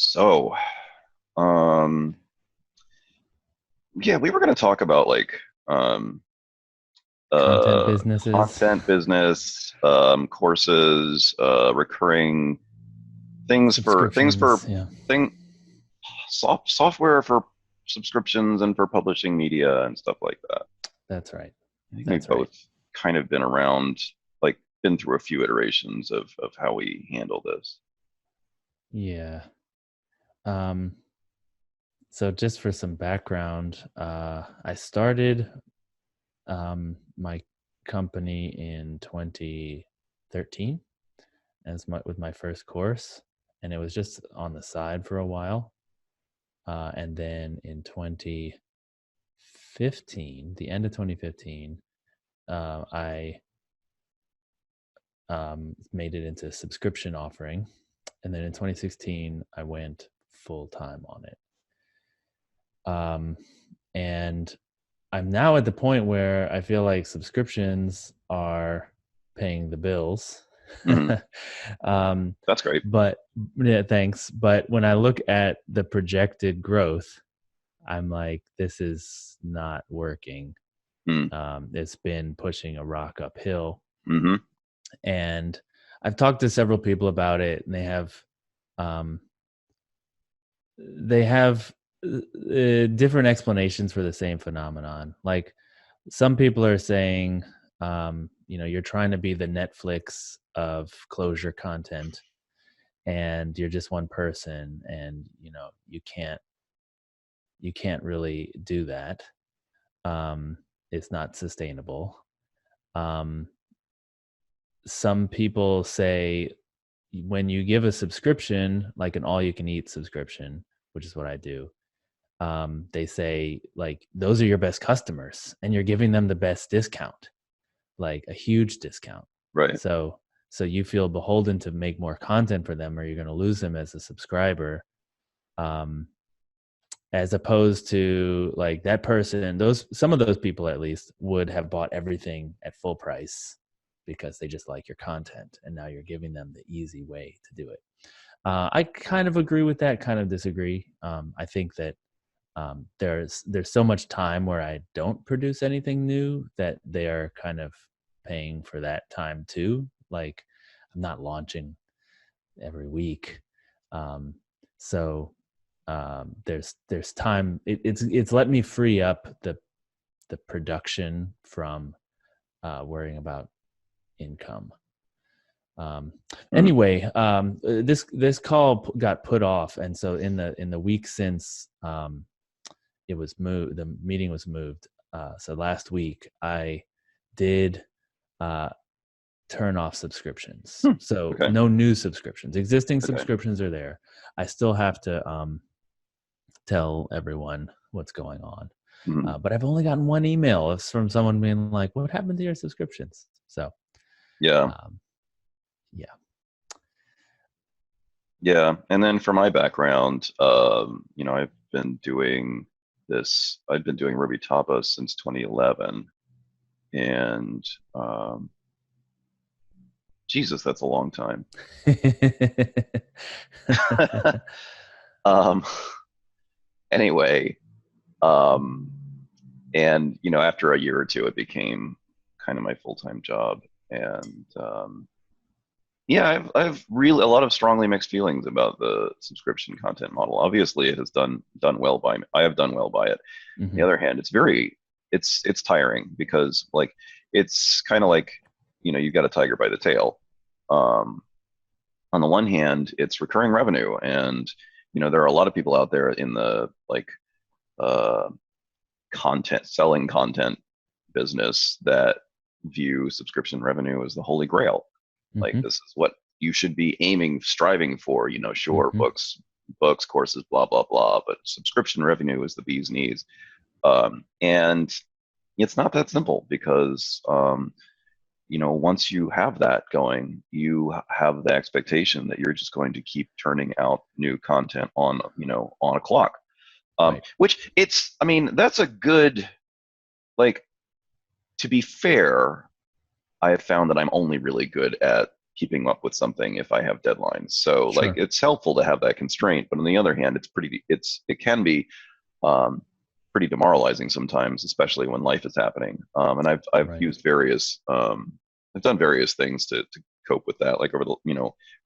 So, um, yeah, we were going to talk about like um, Content businesses, content business, courses, recurring things for subscriptions. Yeah, thing software for subscriptions and for publishing media and stuff like that. that's right. I think we've That's right. both kind of been around, like been through a few iterations of how we handle this. Yeah. Um, so just for some background, I started my company in 2013 with my first course, and it was just on the side for a while. And then in 2015, the end of 2015, I made it into a subscription offering. And then in 2016, I went full time on it. And I'm now at the point where I feel like subscriptions are paying the bills. Hmm. um, That's great. but yeah, thanks. But when I look at the projected growth, I'm like, this is not working. Mm. It's been pushing a rock uphill. Hmm. And I've talked to several people about it, and um, they have different explanations for the same phenomenon. Like some people are saying, you're trying to be the Netflix of closure content, and you're just one person, and you can't really do that. It's not sustainable. Um, some people say when you give a subscription, like an all-you-can-eat subscription, which is what I do, they say like those are your best customers, and you're giving them the best discount, like a huge discount. Right. So so you feel beholden to make more content for them, or you're going to lose them as a subscriber. Um, as opposed to like that person, those some of those people at least would have bought everything at full price because they just like your content, and now you're giving them the easy way to do it. I kind of agree with that, kind of disagree. I think that there's so much time where I don't produce anything new that they are kind of paying for that time too. Like I'm not launching every week, um, so there's time. It's let me free up the production from worrying about income. Um, Mm. anyway, this call got put off, and so in the week since it was moved, the meeting was moved. So last week I did uh, turn off subscriptions. Hmm. So Okay. no new subscriptions. Existing Okay. subscriptions are there. I still have to tell everyone what's going on. Mhm. But I've only gotten one email. It's from someone being like, "What happened to your subscriptions?" So Yeah. um, yeah. Yeah. And then for my background, I've been doing Ruby Tapas since 2011. And Jesus, that's a long time. um, anyway, um, and after a year or two, it became kind of my full-time job. And yeah, I've really a lot of strongly mixed feelings about the subscription content model. Obviously, it has done well by me. I have done well by it. On the hmm other hand, it's tiring because like it's kind of like you've got a tiger by the tail. Um, on the one hand, it's recurring revenue, and there are a lot of people out there in the like uh, content selling content business that view subscription revenue as the holy grail. Like hmm this is what you should be aiming, striving for. Sure, hmm books, courses, blah blah blah, but subscription revenue is the bee's knees. And it's not that simple because once you have that going, you have the expectation that you're just going to keep turning out new content on a clock. Right. Which I mean, that's a good, like, to be fair, I have found that I'm only really good at keeping up with something if I have deadlines. So like Sure. it's helpful to have that constraint, but on the other hand, it can be um, pretty demoralizing sometimes, especially when life is happening. And I've Right. used various I've done various things to cope with that. Like over the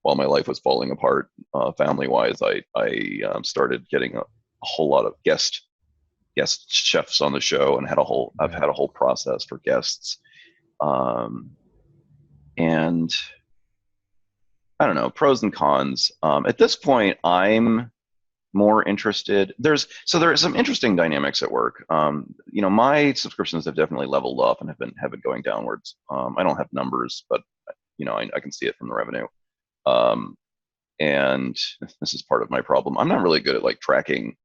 while my life was falling apart family wise, I started getting a whole lot of guest chefs on the show and I've Right. had a whole process for guests. Um, and I don't know, pros and cons. At this point, I'm more interested. There are some interesting dynamics at work. My subscriptions have definitely leveled off and have been going downwards. I don't have numbers, but I can see it from the revenue. Um, and this is part of my problem. I'm not really good at like tracking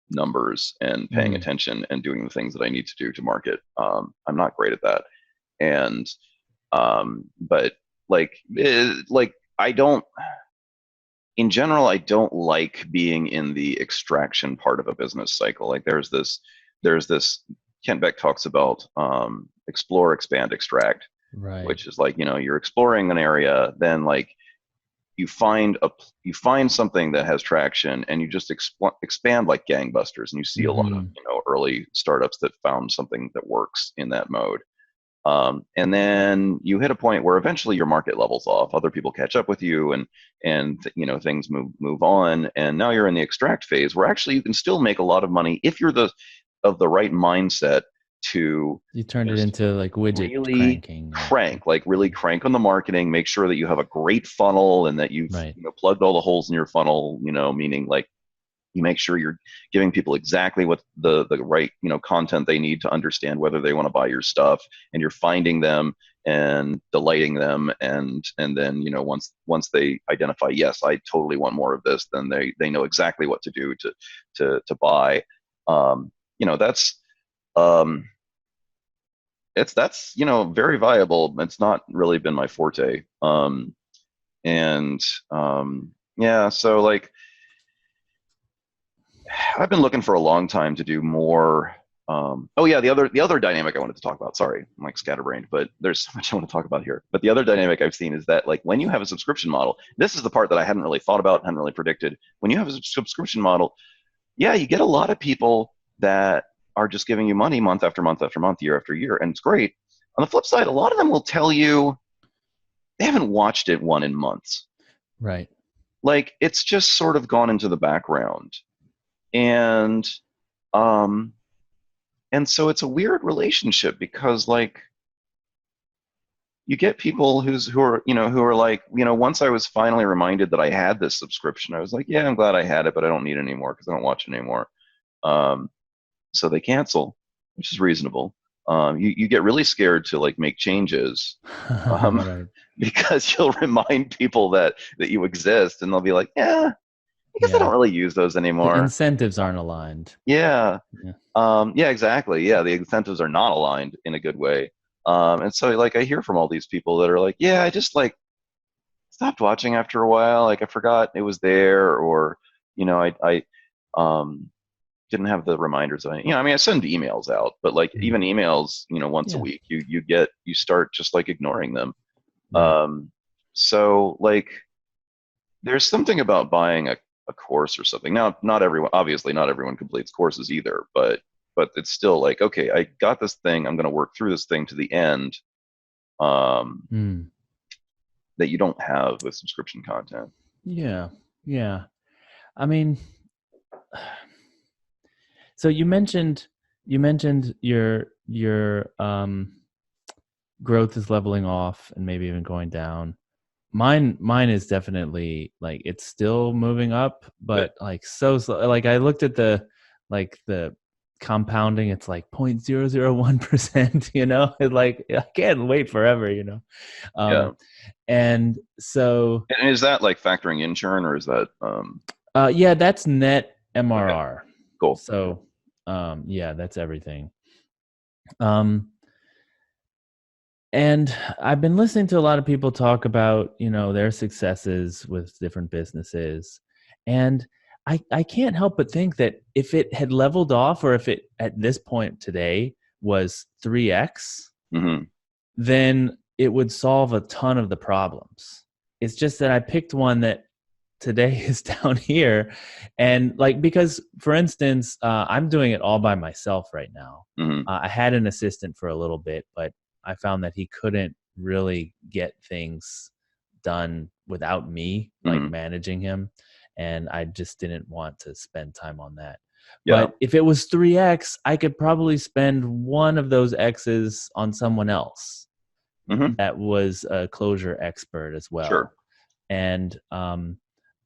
numbers and paying Mm. attention and doing the things that I need to do to market. I'm not great at that. And but like I don't in general, I don't like being in the extraction part of a business cycle. Like there's this Kent Beck talks about explore, expand, extract, Right. which is like, you're exploring an area, then like you find something that has traction and you just expand like gangbusters, and you see a lot of Hmm. early startups that found something that works in that mode. And then you hit a point where eventually your market levels off. Other people catch up with you, and things move on. And now you're in the extract phase, where actually you can still make a lot of money if you're of the right mindset to You turned it just into like widget really cranking. really crank on the marketing. Make sure that you have a great funnel and that you've Right. plugged all the holes in your funnel. Meaning like you make sure you're giving people exactly what the right content they need to understand whether they want to buy your stuff, and you're finding them and delighting them, and then once they identify, yes, I totally want more of this, then they know exactly what to do to buy. That's um that's very viable. It's not really been my forte. And yeah, so like I've been looking for a long time to do more. Oh yeah, the other dynamic I wanted to talk about. Sorry, I'm like scatterbrained, but there's so much I want to talk about here. But the other dynamic I've seen is that like when you have a subscription model, this is the part that I hadn't really thought about, hadn't really predicted. When you have a subscription model, yeah, you get a lot of people that are just giving you money month after month after month, year after year, and it's great. On the flip side, a lot of them will tell you they haven't watched it one in months. Right. Like it's just sort of gone into the background. And um and so it's a weird relationship because like you get people who are like, once I was finally reminded that I had this subscription, I was like, yeah, I'm glad I had it, but I don't need it anymore because I don't watch it anymore. Um, so they cancel, which is reasonable. You get really scared to like make changes um, Right. because you'll remind people that you exist, and they'll be like, yeah, I guess I don't Yeah. really use those The anymore. incentives aren't aligned. Yeah. Yeah. Yeah, exactly. Yeah, the incentives are not aligned in a good way. And so like I hear from all these people that are like, yeah, I just like stopped watching after a while. Like I forgot it was there, or I um didn't have the reminders of it. I mean, I send emails out, but like Mm. even emails, once a Yeah. week, you start just like ignoring them. Right. Um, so like there's something about buying a course or something. Now, not everyone completes courses either, but it's still like, okay, I got this thing, I'm going to work through this thing to the end, um, Mm. that you don't have with subscription content. Yeah. Yeah. I mean, so you mentioned your growth is leveling off and maybe even going down. Mine is definitely like it's still moving up, Good. but like so slow. Like I looked at the compounding, it's like 0.001%, It like I can't wait forever. Yeah. Um and so And is that like factoring in churn, or is that yeah, that's net okay, MRR. cool. So yeah, that's everything. Um And I've been listening to a lot of people talk about, their successes with different businesses. And I can't help but think that if it had leveled off, or if it at this point today was 3x, Hmm. then it would solve a ton of the problems. It's just that I picked one that today is down here. And like, because for instance, I'm doing it all by myself right now. Hmm. I had an assistant for a little bit, but I found that he couldn't really get things done without me, like Hmm. managing him. And I just didn't want to spend time on that. Yeah. But if it was 3x, I could probably spend one of those X's on someone else Hmm. that was a closure expert as Sure. well. And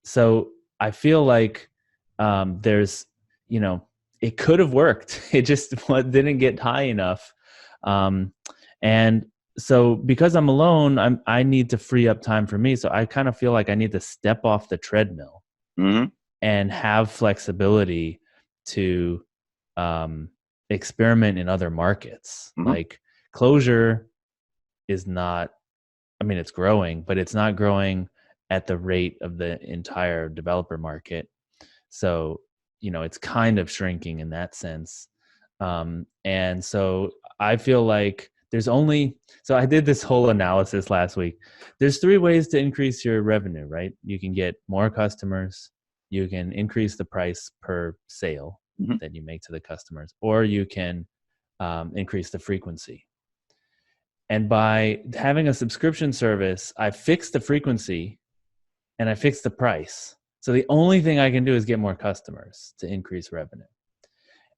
so I feel like there's, you know, it could have worked. It just didn't get high enough. Um, and so because I'm alone, I need to free up time for me. So I kind of feel like I need to step off the treadmill Hmm. and have flexibility to experiment in other markets. Hmm. Like closure is not, I mean, it's growing, but it's not growing at the rate of the entire developer market. So, it's kind of shrinking in that sense. And so I feel like so I did this whole analysis last week. There's three ways to increase your revenue, right? You can get more customers, you can increase the price per sale Hmm. that you make to the customers, or you can increase the frequency. And by having a subscription service, I fixed the frequency and I fixed the price. So the only thing I can do is get more customers to increase revenue.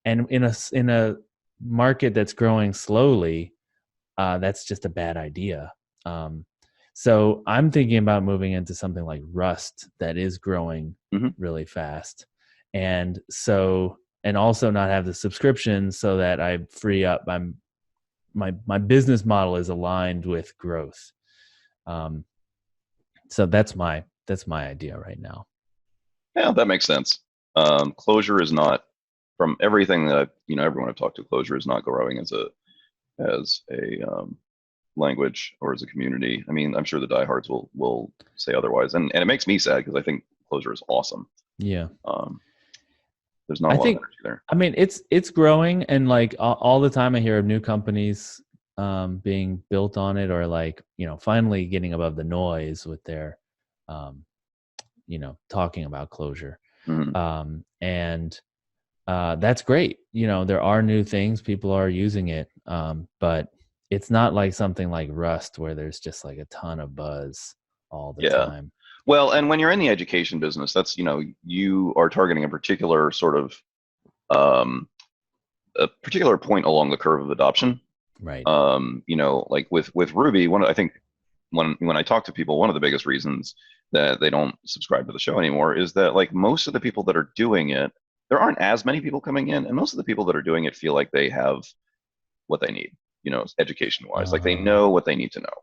And in a market that's growing slowly, that's just a bad idea. Um, so I'm thinking about moving into something like Rust that is growing Hmm. really fast, and also not have the subscription so that I free up. My business model is aligned with growth. Um, so that's my idea right now. Yeah, that makes sense. Clojure is not, from everything that everyone I've talked to, Clojure is not growing as a language or as a community. I mean, I'm sure the diehards will say otherwise, and it makes me sad because I think Clojure is awesome. Yeah. Um, there's not a I lot of think, energy there. I mean, it's growing, and like all the time I hear of new companies being built on it, or like, finally getting above the noise with their um, talking about closure. Hmm. And that's great. There are new things, people are using it, but it's not like something like Rust where there's just like a ton of buzz all the Yeah. time. Well, and when you're in the education business, that's you are targeting a particular sort of um, a particular point along the curve of adoption. Right. Like with Ruby, I think when I talk to people, one of the biggest reasons that they don't subscribe to the show anymore is that like most of the people that are doing it, there aren't as many people coming in, and most of the people that are doing it feel like they have what they need, education wise, like they Uh, know what they need to know.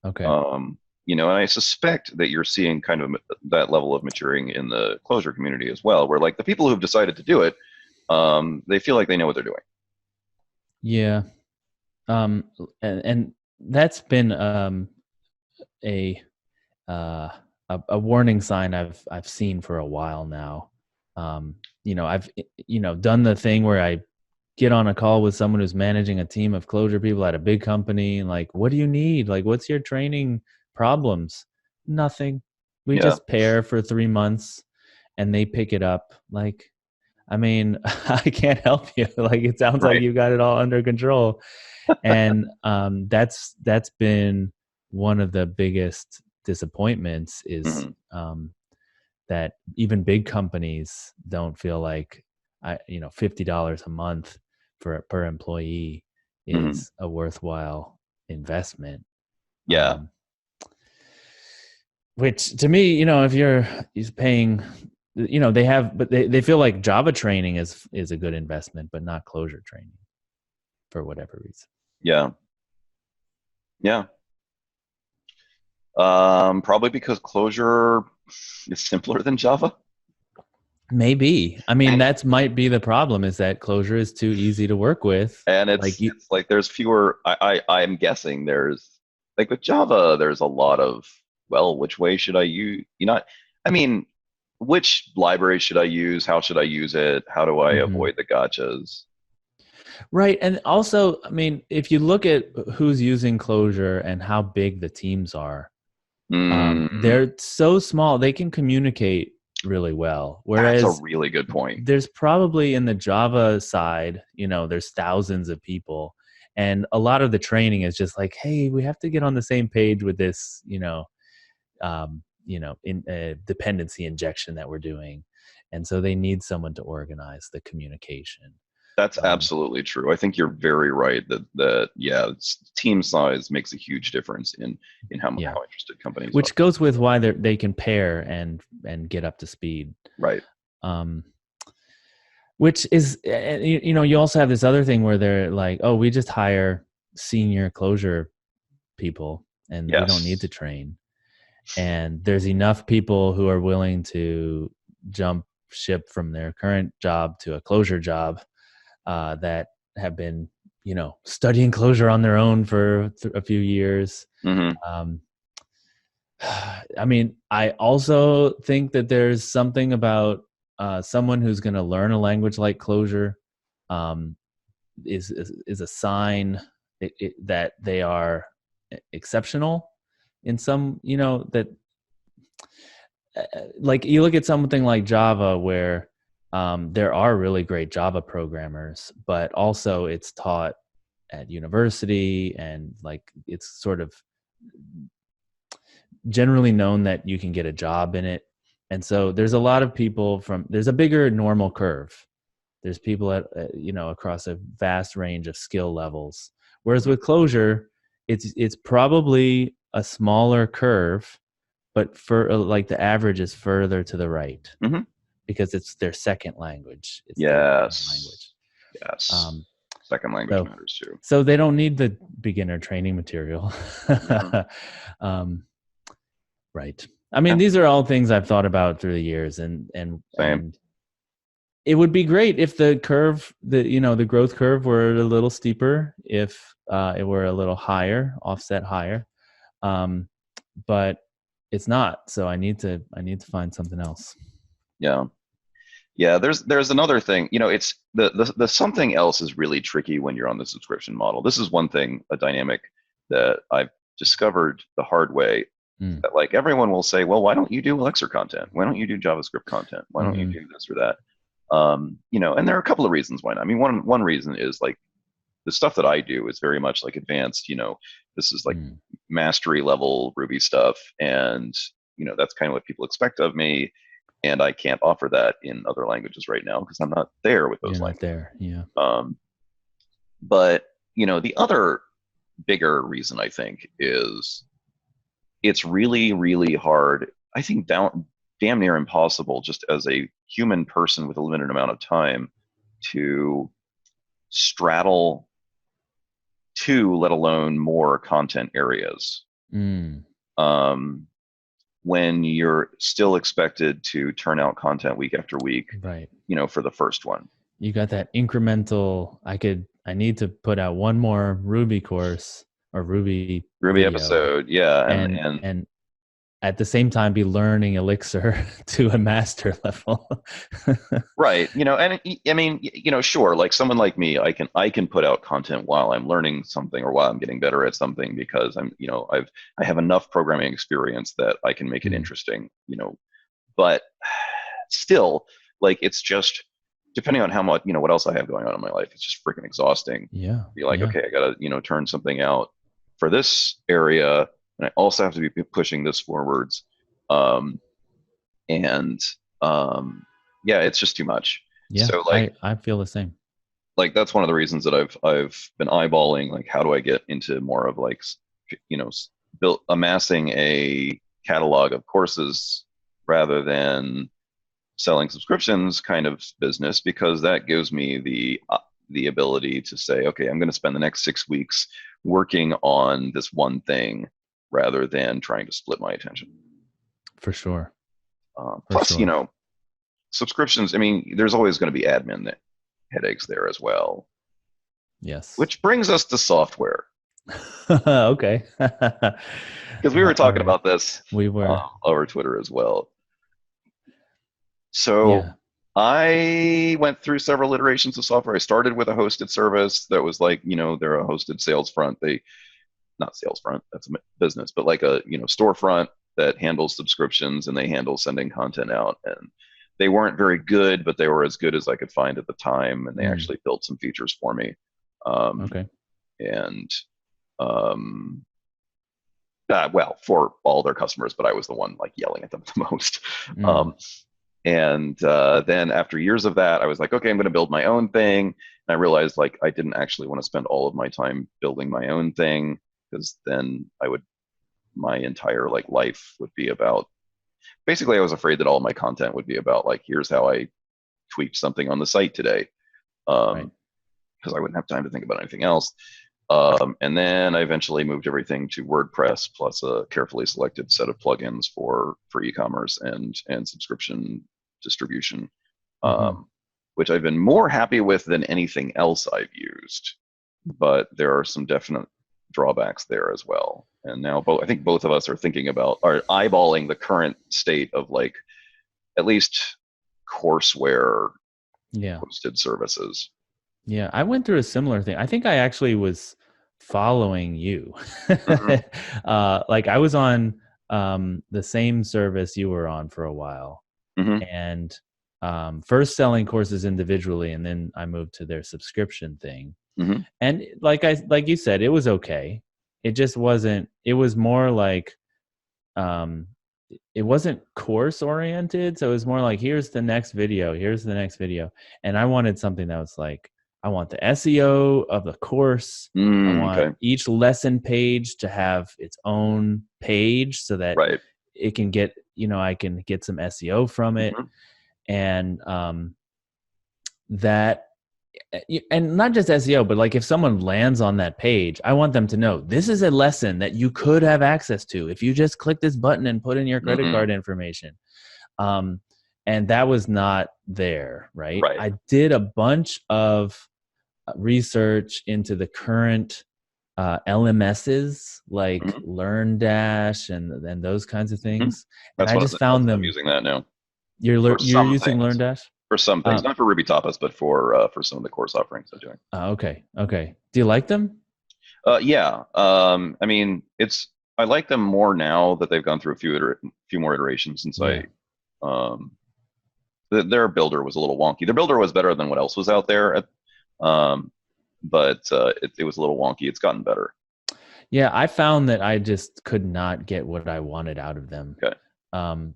okay. And I suspect that you're seeing kind of that level of maturing in the closure community as well, where like the people who've decided to do it, they feel like they know what they're doing. Yeah. Um, and that's been a uh, a warning sign I've seen for a while now. I've done the thing where I get on a call with someone who's managing a team of closure people at a big company, and like, what do you need? Like, what's your training problems? Nothing. We Yeah, just pair for 3 months, and they pick it up. Like, I mean, I can't help you. Like, it sounds like right. you got it all under control. And that's been one of the biggest disappointments is Hmm. that even big companies don't feel like $50 a month per employee Hmm. is a worthwhile investment. Yeah, Um, which to me, if you're paying, they have, but they feel like Java training is a good investment, but not closure training for whatever reason. yeah, yeah. Probably because Clojure is simpler than Java, Maybe. I mean, that's might be the problem, is that closure is too easy to work with. and Like it's like there's fewer. I'm guessing there's like with Java, there's a lot of, well, which way should I use? I mean, which library should I use? How should I use it? How do I Mhm. avoid the gotchas? Right. And also, I mean, if you look at who's using closure and how big the teams are, Mm, They're so small, they can communicate really well. that's a Whereas really good point. there's probably in the Java side, there's thousands of people. And a lot of the training is just like, hey, we have to get on the same page with this, in dependency injection that we're doing. And so they need someone to organize the communication. That's Um, absolutely true. I think you're very right that yeah, team size makes a huge difference in yeah, how interested companies are. which goes with why they can pair and get up to speed. Right. Um, which is, you also have this other thing where they're like, oh, we just hire senior closure people and we don't need to Yes. train. And there's enough people who are willing to jump ship from their current job to a closure job, that have been, studying closure on their own for a few years. Hmm. Um, I mean, I also think that there's something about someone who's going to learn a language like Clojure, um, is a sign that they are exceptional in some, that like you look at something like Java where there are really great Java programmers, but also it's taught at university and like it's sort of generally known that you can get a job in it. And so there's a lot of people there's a bigger normal curve. There's people at, across a vast range of skill levels. Whereas with Clojure, it's probably a smaller curve, but for like the average is further to the right Hmm. because it's their second language. It's their native Yes. language. Yes. Um, Second language so matters too. so they don't need the beginner training material. Hmm. um, right. I mean, Yeah. these are all things I've thought about through the years, Same. and it would be great if the curve, the growth curve were a little steeper, if it were a little higher, offset higher. Um, but it's not. So I need to find something else. Yeah. Yeah, there's another thing. It's the something else is really tricky when you're on the subscription model. This is one thing, a dynamic that I've discovered the hard way. Mm. That like everyone will say, well, why don't you do Elixir content? Why don't you do JavaScript content? Why don't you Hmm. do this or that? And there are a couple of reasons why not. I mean, one reason is like the stuff that I do is very much like advanced. This is like Mm. mastery level Ruby stuff, and that's kind of what people expect of me, and I can't offer that in other languages right now because I'm not there with You're those not languages. there. Yeah. Um, but the other bigger reason I think is it's really, really hard. I think damn near impossible, just as a human person with a limited amount of time, to straddle two, let alone more content areas. Mm. Um, when you're still expected to turn out content week after week, Right. for the first one. You got that incremental. I need to put out one more Ruby course or Ruby Ruby video, episode, yeah, and and at the same time be learning Elixir to a master level. right, and I mean, sure, like someone like me, I can put out content while I'm learning something or while I'm getting better at something because I have enough programming experience that I can make it Mm. interesting, but still, like it's just depending on how much, what else I have going on in my life, it's just freaking exhausting. Yeah. Be like, Yeah. okay, I gotta, turn something out for this area, and I also have to be pushing this forwards. Um, and yeah, it's just too much. Yeah. So I feel the same. like that's one of the reasons that I've been eyeballing like how do I get into more of like built amassing a catalog of courses rather than selling subscriptions kind of business, because that gives me the ability to say, okay, I'm going to spend the next 6 weeks working on this one thing rather than trying to split my attention. For sure. For Plus, sure. subscriptions. I mean, there's always going to be admin headaches there as well. Yes. Which brings us to software, Okay. because we were All talking right. about this We were. over Twitter as well. So Yeah. I went through several iterations of software. I started with a hosted service that was like, they're a hosted sales front. They not sales front, that's a business, but like a storefront. that handles subscriptions, and they handle sending content out. And they weren't very good, but they were as good as I could find at the time. And they Mm. actually built some features for me. Um, Okay. and um, well, for all their customers, but I was the one like yelling at them the most. Mm. Um, and then after years of that, I was like, okay, I'm going to build my own thing. And I realized like I didn't actually want to spend all of my time building my own thing, because then my entire like life would be about, basically I was afraid that all my content would be about like, here's how I tweaked something on the site today. Right. Because I wouldn't have time to think about anything else. And then I eventually moved everything to WordPress plus a carefully selected set of plugins for e-commerce and subscription distribution, Mm-hmm. which I've been more happy with than anything else I've used. But there are some definite drawbacks there as well. And now I think both of us are eyeballing the current state of like at least courseware Yeah. hosted services. Yeah. I went through a similar thing. I think I actually was following you. Mm-hmm. Like I was on the same service you were on for a while, Mm-hmm. and first selling courses individually, and then I moved to their subscription thing. Mm-hmm. And like you said, it was okay. It just wasn't. It was more like um, it wasn't course oriented, so it was more like here's the next video, and I wanted something that was like I want the SEO of the course. I want Okay. each lesson page to have its own page so that Right. it can get, I can get some SEO from it. Mm-hmm. And that, and not just SEO, but like if someone lands on that page, I want them to know this is a lesson that you could have access to if you just click this button and put in your credit Mm-hmm. card information. Um, and that was not there, right? Right. I did a bunch of research into the current LMSs like Mm-hmm. LearnDash and those kinds of Mm-hmm. things, and That's I what just found I'm them. using that now You're for you're some using things. LearnDash. For some things, Um, not for Ruby Tapas, but for some of the course offerings I'm doing. okay, okay. Do you like them? Yeah. I mean, I like them more now that they've gone through few more iterations since Yeah. um, their builder was a little wonky. Their builder was better than what else was out there, um, but it was a little wonky. It's gotten better. Yeah, I found that I just could not get what I wanted out of them. Okay.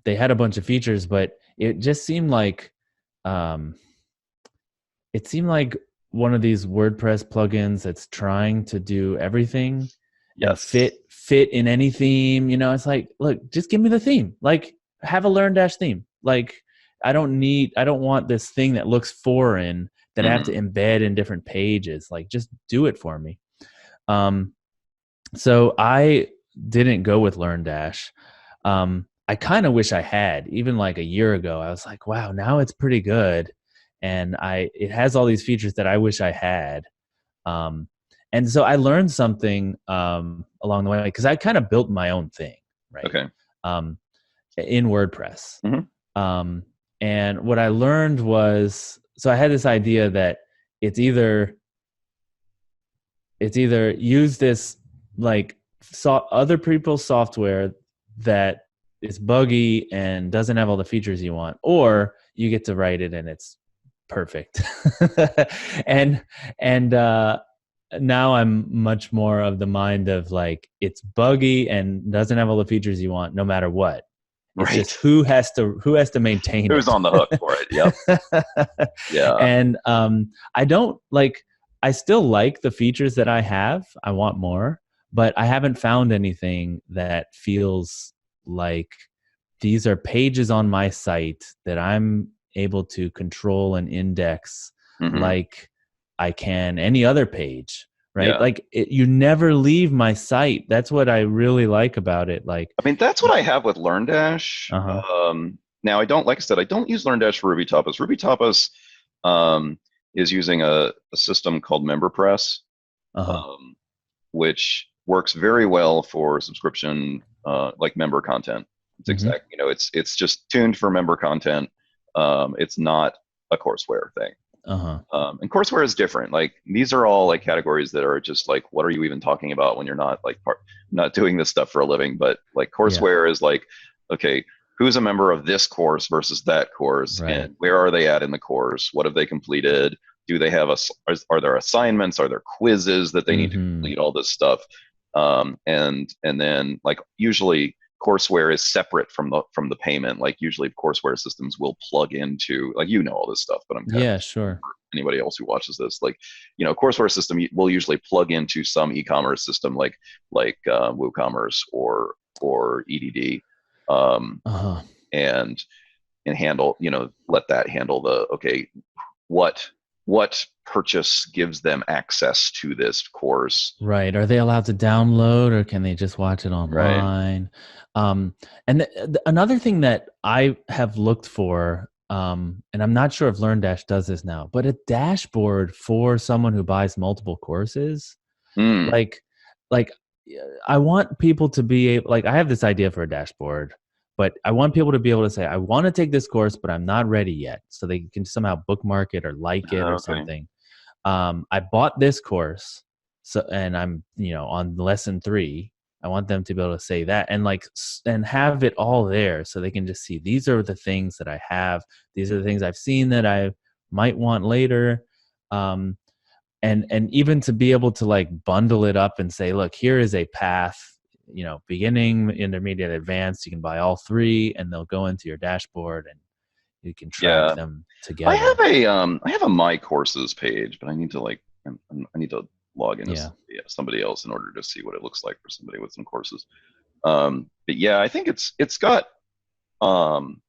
They had a bunch of features, but it just um, seemed like one of these WordPress plugins that's trying to do everything and Yes. fit in any theme. It's like, look, just give me the theme. Like, have a LearnDash theme. Like, I don't want this thing that looks foreign that I have to Mm-hmm. embed in different pages. Like, just do it for me. So I didn't go with LearnDash. I kind of wish I had. Even like a year ago, I was like, wow, now it's pretty good, and it has all these features that I wish I had. Um, and so I learned something along the way because I kind of built my own thing, right? Okay. Um, in WordPress. Mm-hmm. Um, and what I learned was, so I had this idea that it's either use this like other people's software that is buggy and doesn't have all the features you want, or you get to write it and it's perfect. and now I'm much more of the mind of like it's buggy and doesn't have all the features you want no matter what. It's Right. just who has to maintain Who's it. on the hook for it? Yep. Yeah. And I don't like. I still like the features that I have. I want more, but I haven't found anything that feels like these are pages on my site that I'm able to control and index Mm-hmm. like I can any other page, right? Yeah. Like you never leave my site. That's what I really like about it. Like, I mean, that's what I have with LearnDash. uh-huh, Now, like I said, I don't use LearnDash for Ruby Tapas. Ruby Tapas is using a system called MemberPress, uh-huh. um, which works very well for subscription, like member content. It's Mm-hmm. it's just tuned for member content. It's not a courseware thing. Uh-huh. And courseware is different. Like these are all like categories that are just like, what are you even talking about when you're not like part? not doing this stuff for a living, but like Yeah. courseware is like, okay, who's a member of this course versus that course, Right. and where are they at in the course? What have they completed? Do they have are there assignments? Are there quizzes that they need to Mm-hmm. complete? All this stuff, and then like usually courseware is separate from the payment. Like usually courseware systems will plug into, like, all this stuff, but I'm kind of Yeah, explaining sure. for anybody else who watches this. Like, courseware system will usually plug into some e-commerce system, like WooCommerce or EDD, um, Uh-huh. and handle, let that handle the, okay, what what purchase gives them access to this course. Right. Are they allowed to download or can they just watch it Right. online? Um, and another thing that I have looked for, and I'm not sure if LearnDash does this now, but a dashboard for someone who buys multiple courses. Mm. Like, like I want people to be able, like, I have this idea for a dashboard, but I want people to be able to say, I want to take this course, but I'm not ready yet. So they can somehow bookmark it or like it or Okay. something. I bought this course, so and I'm on lesson 3. I want them to be able to say that and and have it all there, so they can just see these are the things that I have. These are the things I've seen that I might want later. Um, and even to be able to like bundle it up and say, look, here is a path. Beginning, intermediate, advanced. You can buy all 3, and they'll go into your dashboard, and you can track Yeah. them I together. have a my courses page, but I need to I need to log in Yeah. as, yeah, somebody else in order to see what it looks like for somebody with some courses. But yeah, I think it's got um,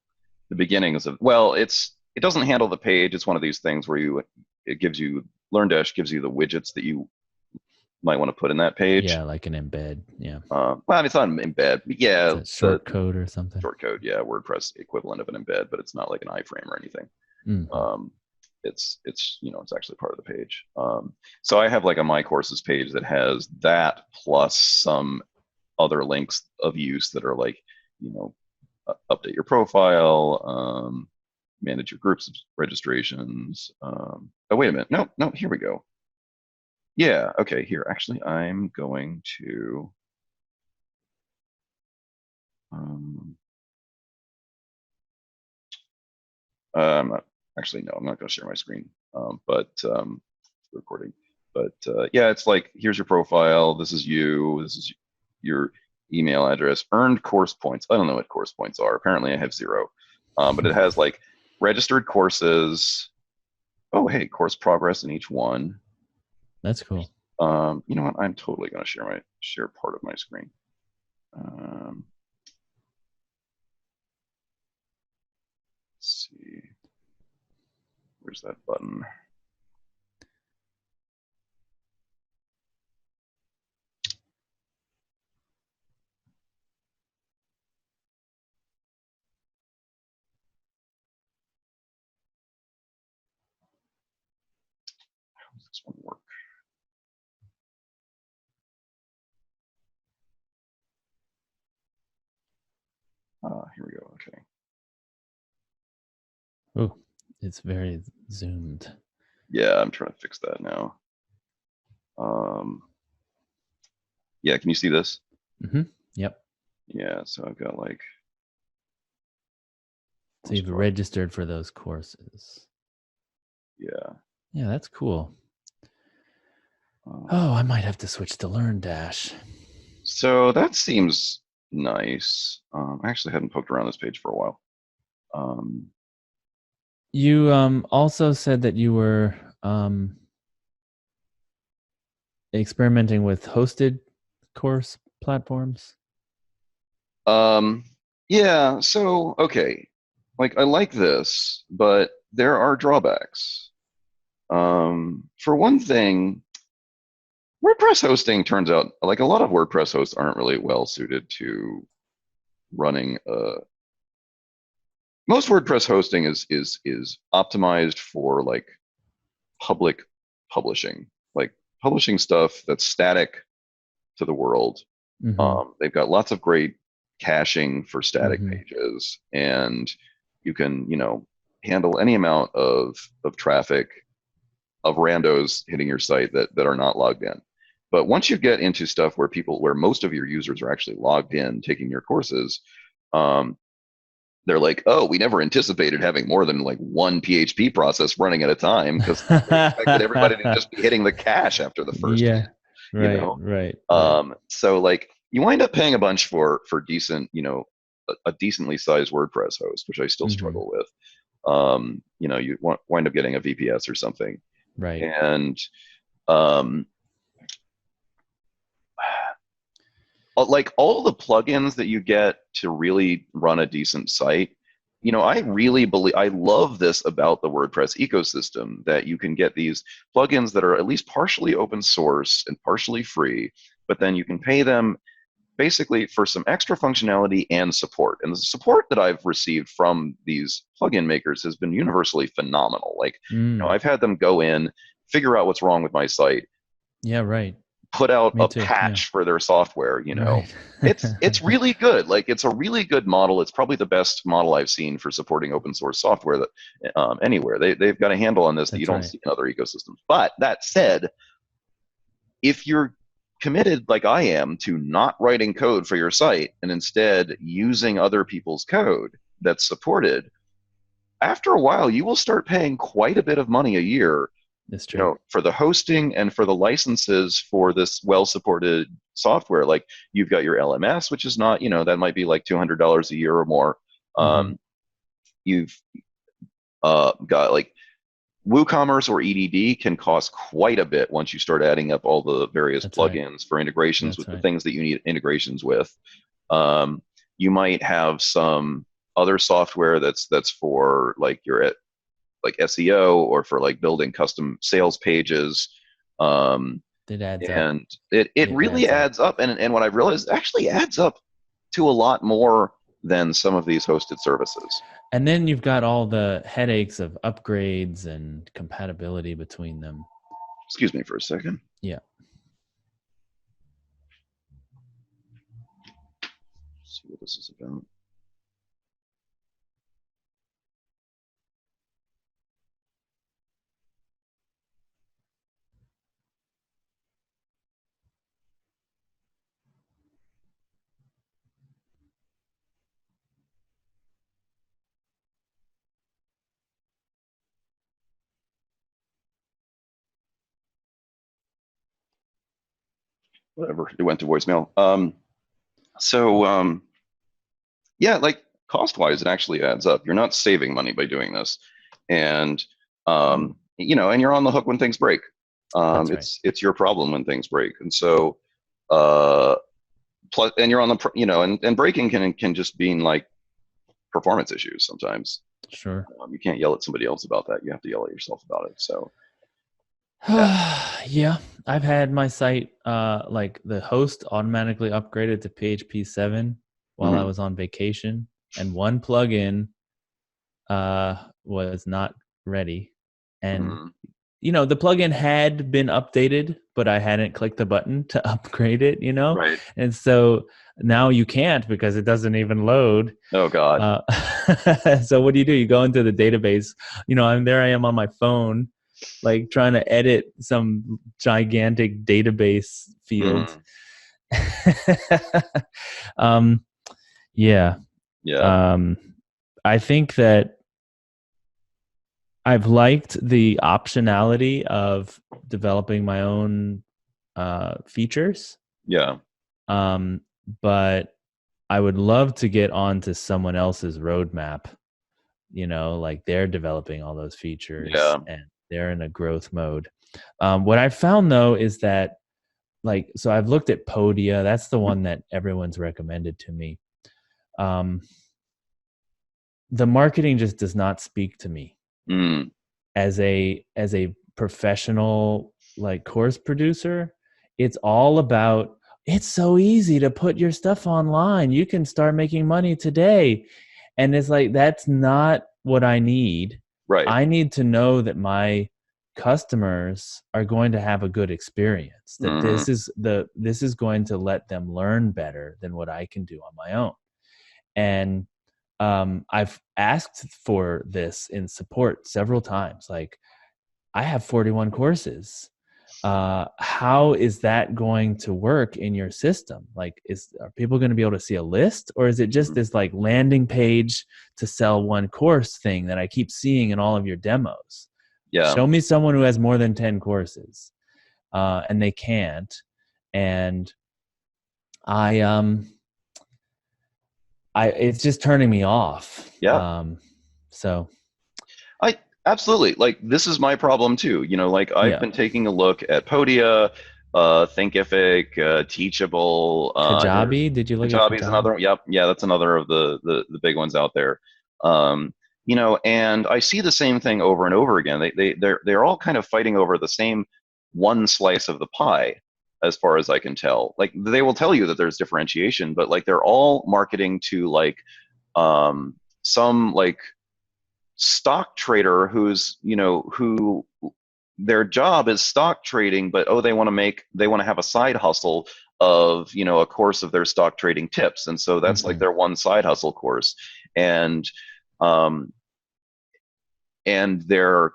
the beginnings of, well, it doesn't handle the page. It's one of these things where it gives you, LearnDash gives you the widgets that you might want to put in that page. Yeah, like an embed. Yeah. Well, it's not an embed, but Is yeah, that the short code or something? short code, yeah, WordPress equivalent of an embed, but it's not like an iframe or anything. Mhm. Um, it's actually part of the page. So I have like a my courses page that has that plus some other links of use that are like, you know, update your profile, manage your groups registrations. Oh, wait a minute. No, no, here we go. Yeah, okay, here. Actually, I'm going to, um, I'm not, actually, no, I'm not going to share my screen, but recording. But yeah, it's like, here's your profile. This is you. This is your email address. Earned course points. I don't know what course points are. Apparently, I have 0. But it has like registered courses. Oh, hey, course progress in each one. That's cool. You know what? I'm totally going to share part of my screen. Um, let's see. Where's that button? How does this one work? Here we go. Okay. Oh, it's very zoomed. Yeah, I'm trying to fix that now. Yeah, can you see this? Yep. Yeah, so I've got like So you've registered for those courses. yeah. Yeah, that's cool. Um, Oh, I might have to switch to LearnDash. so that seems nice. I actually hadn't poked around this page for a while. You also said that you were experimenting with hosted course platforms. Um, yeah, so okay. Like I like this, but there are drawbacks. For one thing, WordPress hosting turns out like a lot of WordPress hosts aren't really well suited to running most WordPress hosting is optimized for like public publishing, like publishing stuff that's static to the world. Mm-hmm. They've got lots of great caching for static Mm-hmm. pages, and you can, handle any amount of traffic of randos hitting your site that are not logged in. But once you get into stuff where most of your users are actually logged in taking your courses, um, they're like, oh, we never anticipated having more than like one PHP process running at a time because we expected everybody to just be hitting the cache after the first Yeah. hit, you Right. know? Right. Right. So like you wind up paying a bunch for decent, a decently sized WordPress host, which I still Hmm. struggle with. You wind up getting a VPS or something. Right. And um, like all the plugins that you get to really run a decent site, I really believe, I love this about the WordPress ecosystem, that you can get these plugins that are at least partially open source and partially free, but then you can pay them basically for some extra functionality and support. And the support that I've received from these plugin makers has been universally phenomenal. Like, Mm. I've had them go in, figure out what's wrong with my site, Yeah. Right. put out Me a too. Yeah. patch for their software. Right. It's really good. Like, it's a really good model. It's probably the best model I've seen for supporting open source software that anywhere. They've got a handle on this that you That's don't right. see in other ecosystems. But that said, if you're committed like I am to not writing code for your site and instead using other people's code that's supported, after a while you will start paying quite a bit of money a year, That's true. for the hosting and for the licenses for this well-supported software. Like, you've got your LMS, which is not, that might be like $200 a year or more. Hmm. You've got like WooCommerce or EDD can cost quite a bit once you start adding up all the various That's right. plugins for integrations That's with the right. things that you need integrations with. Um, you might have some other software that's for like your like SEO or for like building custom sales pages. Um, It adds up. and it It really adds up. adds up. And what I've realized, it actually adds up to a lot more than some of these hosted services. And then you've got all the headaches of upgrades and compatibility between them. Excuse me for a second. Yeah. Let's see what this is about. Whatever, it went to voicemail. So yeah, like cost wise, it actually adds up. You're not saving money by doing this, and and you're on the hook when things break. That's right. It's your problem when things break, and so uh, plus, and you're on the and breaking can just mean like performance issues sometimes. Sure. You can't yell at somebody else about that. You have to yell at yourself about it. So yeah. Yeah, I've had my site like the host automatically upgraded to PHP 7 while I Hmm. was on vacation, and one plugin was not ready. And Hmm. the plugin had been updated, but I hadn't clicked the button to upgrade it, Right. and so now you can't because it doesn't even load. Oh God. uh, so what do? You go into the database. I am on my phone, like trying to edit some gigantic database field. Hmm. um yeah. Yeah. um I think that I've liked the optionality of developing my own features. Yeah. um but I would love to get onto someone else's roadmap, like they're developing all those features Yeah. and they're in a growth mode. What I found though is that, like, so I've looked at Podia. That's the one that everyone's recommended to me. Um, the marketing just does not speak to me Mm. as a professional, like, course producer. It's all about, it's so easy to put your stuff online. You can start making money today. And it's like, that's not what I need. Right. I need to know that my customers are going to have a good experience, that Hmm. this is going to let them learn better than what I can do on my own. And I've asked for this in support several times. Like, I have 41 courses. how is that going to work in your system? Like, are people going to be able to see a list, or is it just Mhm. this like landing page to sell one course thing that I keep seeing in all of your demos? Yeah. Show me someone who has more than 10 courses, and they can't. And I, it's just turning me off. Yeah. So I absolutely, like, this is my problem too. Like, I've yeah, been taking a look at Podia, Thinkific, Teachable. There's Kajabi. Did you look at Kajabi's Kajabi? another one. Yep, yeah, that's another of the big ones out there. Um, and I see the same thing over and over again. They're all kind of fighting over the same one slice of the pie, as far as I can tell. Like, they will tell you that there's differentiation, but like they're all marketing to like some like stock trader who their job is stock trading, but oh, they want to have a side hustle of a course of their stock trading tips, and so that's like Mm-hmm. their one side hustle course. And um and their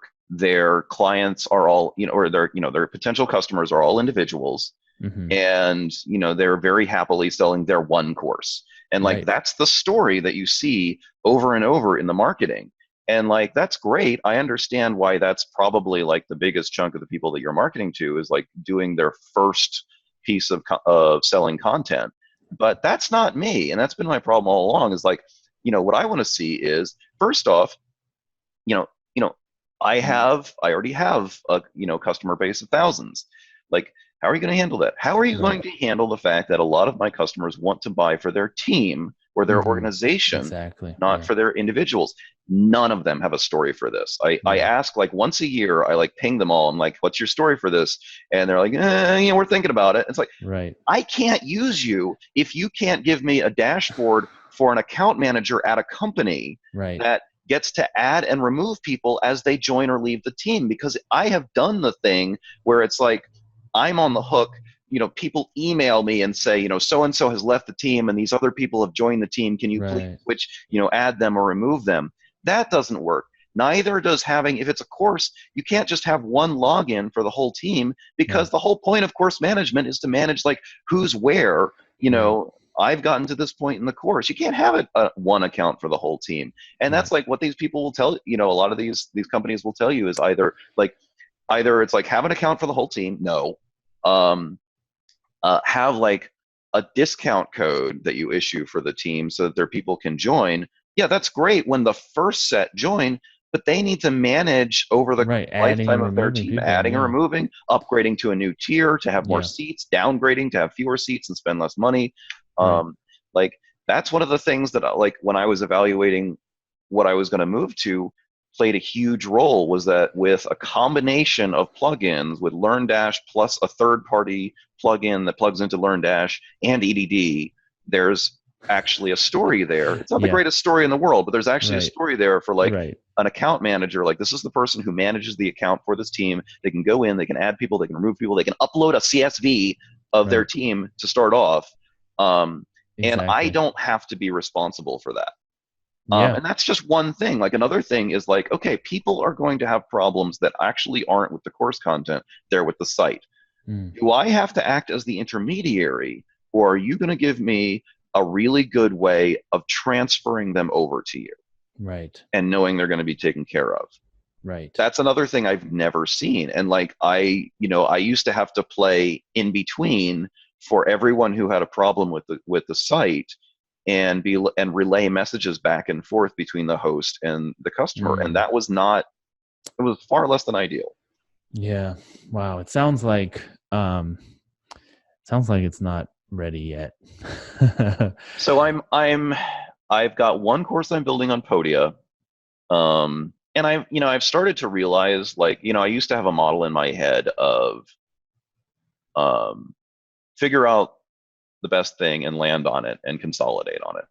clients are all, or their potential customers are all individuals, Mm-hmm. and they're very happily selling their one course, and like Right. that's the story that you see over and over in the marketing. And like, that's great. I understand why that's probably like the biggest chunk of the people that you're marketing to is like doing their first piece of selling content. But that's not me, and that's been my problem all along. Is like, what I want to see is, first off, you know, you know, I already have a customer base of thousands. Like, how are you going to handle that? How are you Right. going to handle the fact that a lot of my customers want to buy for their team or their Mm-hmm. organization, Exactly. not Yeah. for their individuals? None of them have a story for this. I Yeah. ask like once a year, I like ping them all. I'm like, what's your story for this? And they're like, we're thinking about it. It's like, Right. I can't use you if you can't give me a dashboard for an account manager at a company Right. that gets to add and remove people as they join or leave the team. Because I have done the thing where it's like I'm on the hook. People email me and say, so and so has left the team and these other people have joined the team. Can you please Right. switch, add them or remove them? That doesn't work. Neither does having, if it's a course, you can't just have one login for the whole team, because Right. the whole point of course management is to manage like who's where. Right. I've gotten to this point in the course. You can't have it one account for the whole team, and Right. that's like what these people will tell. A lot of these companies will tell you is either it's like have an account for the whole team. No, um, have like a discount code that you issue for the team so that their people can join. Yeah, that's great when the first set join, but they need to manage over the Right. Adding lifetime and of their removing team, people. adding and Yeah. removing, upgrading to a new tier to have more Yeah. seats, downgrading to have fewer seats and spend less money. Right. Like, that's one of the things that like when I was evaluating what I was going to move to, played a huge role was that with a combination of plugins with LearnDash plus a third party plugin that plugs into LearnDash and EDD, there's actually a story there. It's not the Yeah. greatest story in the world, but there's actually a Right. story there for like Right. an account manager. Like, this is the person who manages the account for this team. They can go in, they can add people, they can remove people, they can upload a CSV of their Right. team to start off. And I Exactly. don't have to be responsible for that. Yeah. And that's just one thing. Like, another thing is like, okay, people are going to have problems that actually aren't with the course content, they're with the site. Mm. Do I have to act as the intermediary, or are you going to give me a really good way of transferring them over to you Right. and knowing they're going to be taken care of? Right. That's another thing I've never seen. And like, I used to have to play in between for everyone who had a problem with the site, and relay messages back and forth between the host and the customer, and Mm. that was not, it was far less than ideal. Yeah. Wow. It sounds like it's not ready yet. So I've got one course I'm building on Podia. And I've started to realize, like, I used to have a model in my head of um, figure out the best thing and land on it and consolidate on it,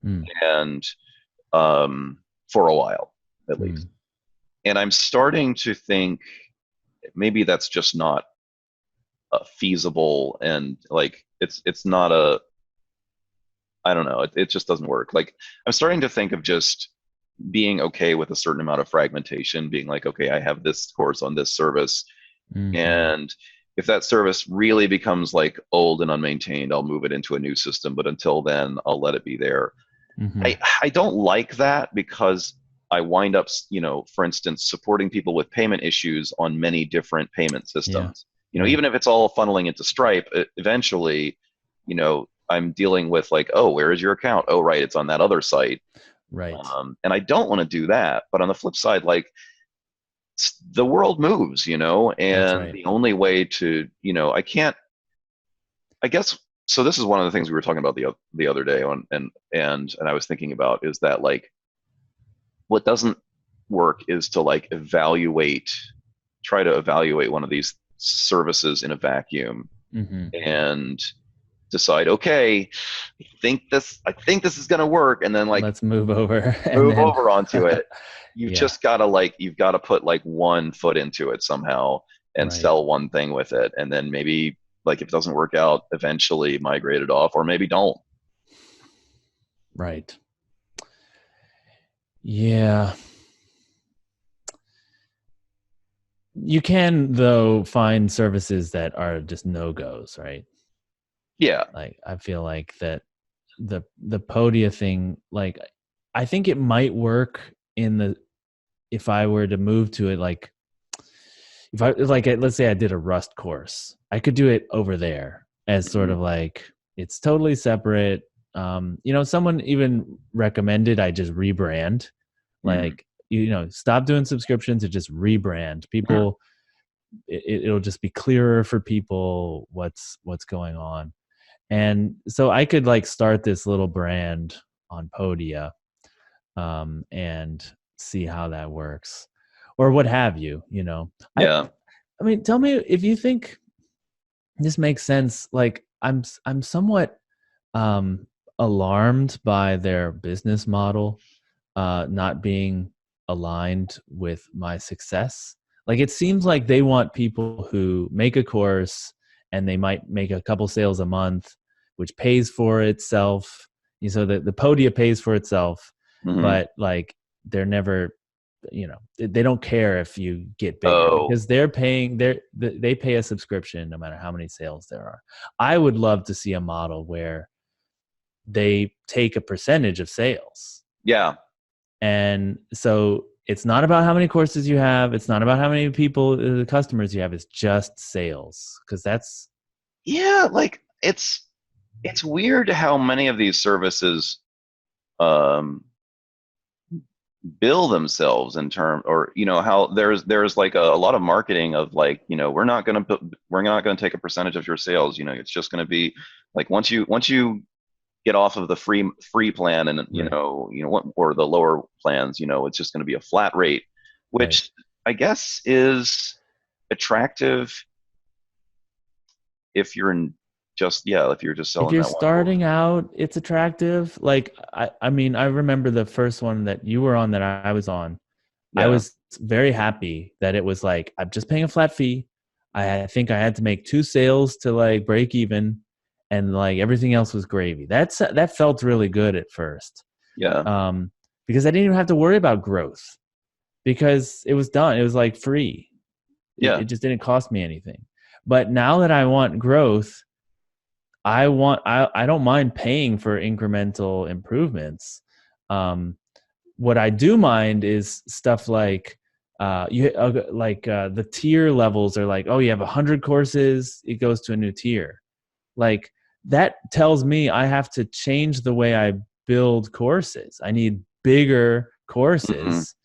Mm. and for a while at least. Mm. And I'm starting to think maybe that's just not feasible, and like it's not a, I don't know, it just doesn't work. Like, I'm starting to think of just being okay with a certain amount of fragmentation, being like, okay, I have this course on this service, Mm-hmm. and if that service really becomes like old and unmaintained, I'll move it into a new system. But until then, I'll let it be there. Hmm. I don't like that because I wind up, for instance, supporting people with payment issues on many different payment Yeah. systems. Right. Even if it's all funneling into Stripe, eventually, I'm dealing with like, oh, where is your account? Oh, right, it's on that other site. Right. And I don't want to do that. But on the flip side, like the world moves, That's and right. the only way to, I can't, I guess. So this is one of the things we were talking about the other day on, and I was thinking about is that like what doesn't work is to like try to evaluate one of these services in a vacuum Hmm. and decide, okay, I think this is going to work, and then like Let's move over and move then over onto it. You've yeah, just got to you've got to put like one foot into it somehow and right. sell one thing with it, and then maybe like if it doesn't work out, eventually migrate it off, or maybe don't. Right. Yeah. You can though find services that are just no-goes, right? Yeah. Like I feel like that the Podia thing, like I think it might work in the if I were to move to it, like if I like let's say I did a Rust course, I could do it over there as sort Mhm. of like it's totally separate. Someone even recommended I just rebrand, Mhm. like stop doing subscriptions and just rebrand. People, it'll just be clearer for people what's going on. And so I could like start this little brand on Podia, and see how that works, or what have you. I Yeah. I mean, tell me if you think this makes sense. Like I'm somewhat um alarmed by their business model not being aligned with my success. Like it seems like they want people who make a course and they might make a couple sales a month, which pays for itself. So the Podia pays for itself, Hmm. but like they're never, they don't care if you get bigger Oh, because they pay a subscription no matter how many sales there are. I would love to see a model where they take a percentage of sales. yeah. And so it's not about how many courses you have. It's not about how many people, the customers you have. It's just sales. Because that's, Yeah, like it's weird how many of these services um bill themselves in term, or how there's like a lot of marketing of like, we're not going to take a percentage of your sales, it's just going to be like once you get off of the free plan, and right, what, or the lower plans, it's just going to be a flat rate, right. which I guess is attractive if you're in just yeah if you're just If selling you're that one course. starting out, it's attractive. Like, I mean, I remember the first one that you were on that I was on. I Yeah. was very happy that it was like, I'm just paying a flat fee. I think I had to make 2 sales to like break even, and like everything else was gravy. That felt really good at first. Yeah. um, because I didn't even have to worry about growth because it was done. It was like free. It Yeah. just didn't cost me anything. But now that I want growth, I don't mind paying for incremental improvements. Um, what I do mind is stuff like the tier levels are like, oh, you have 100 courses, it goes to a new tier. Like that tells me I have to change the way I build courses. I need bigger Hmm. courses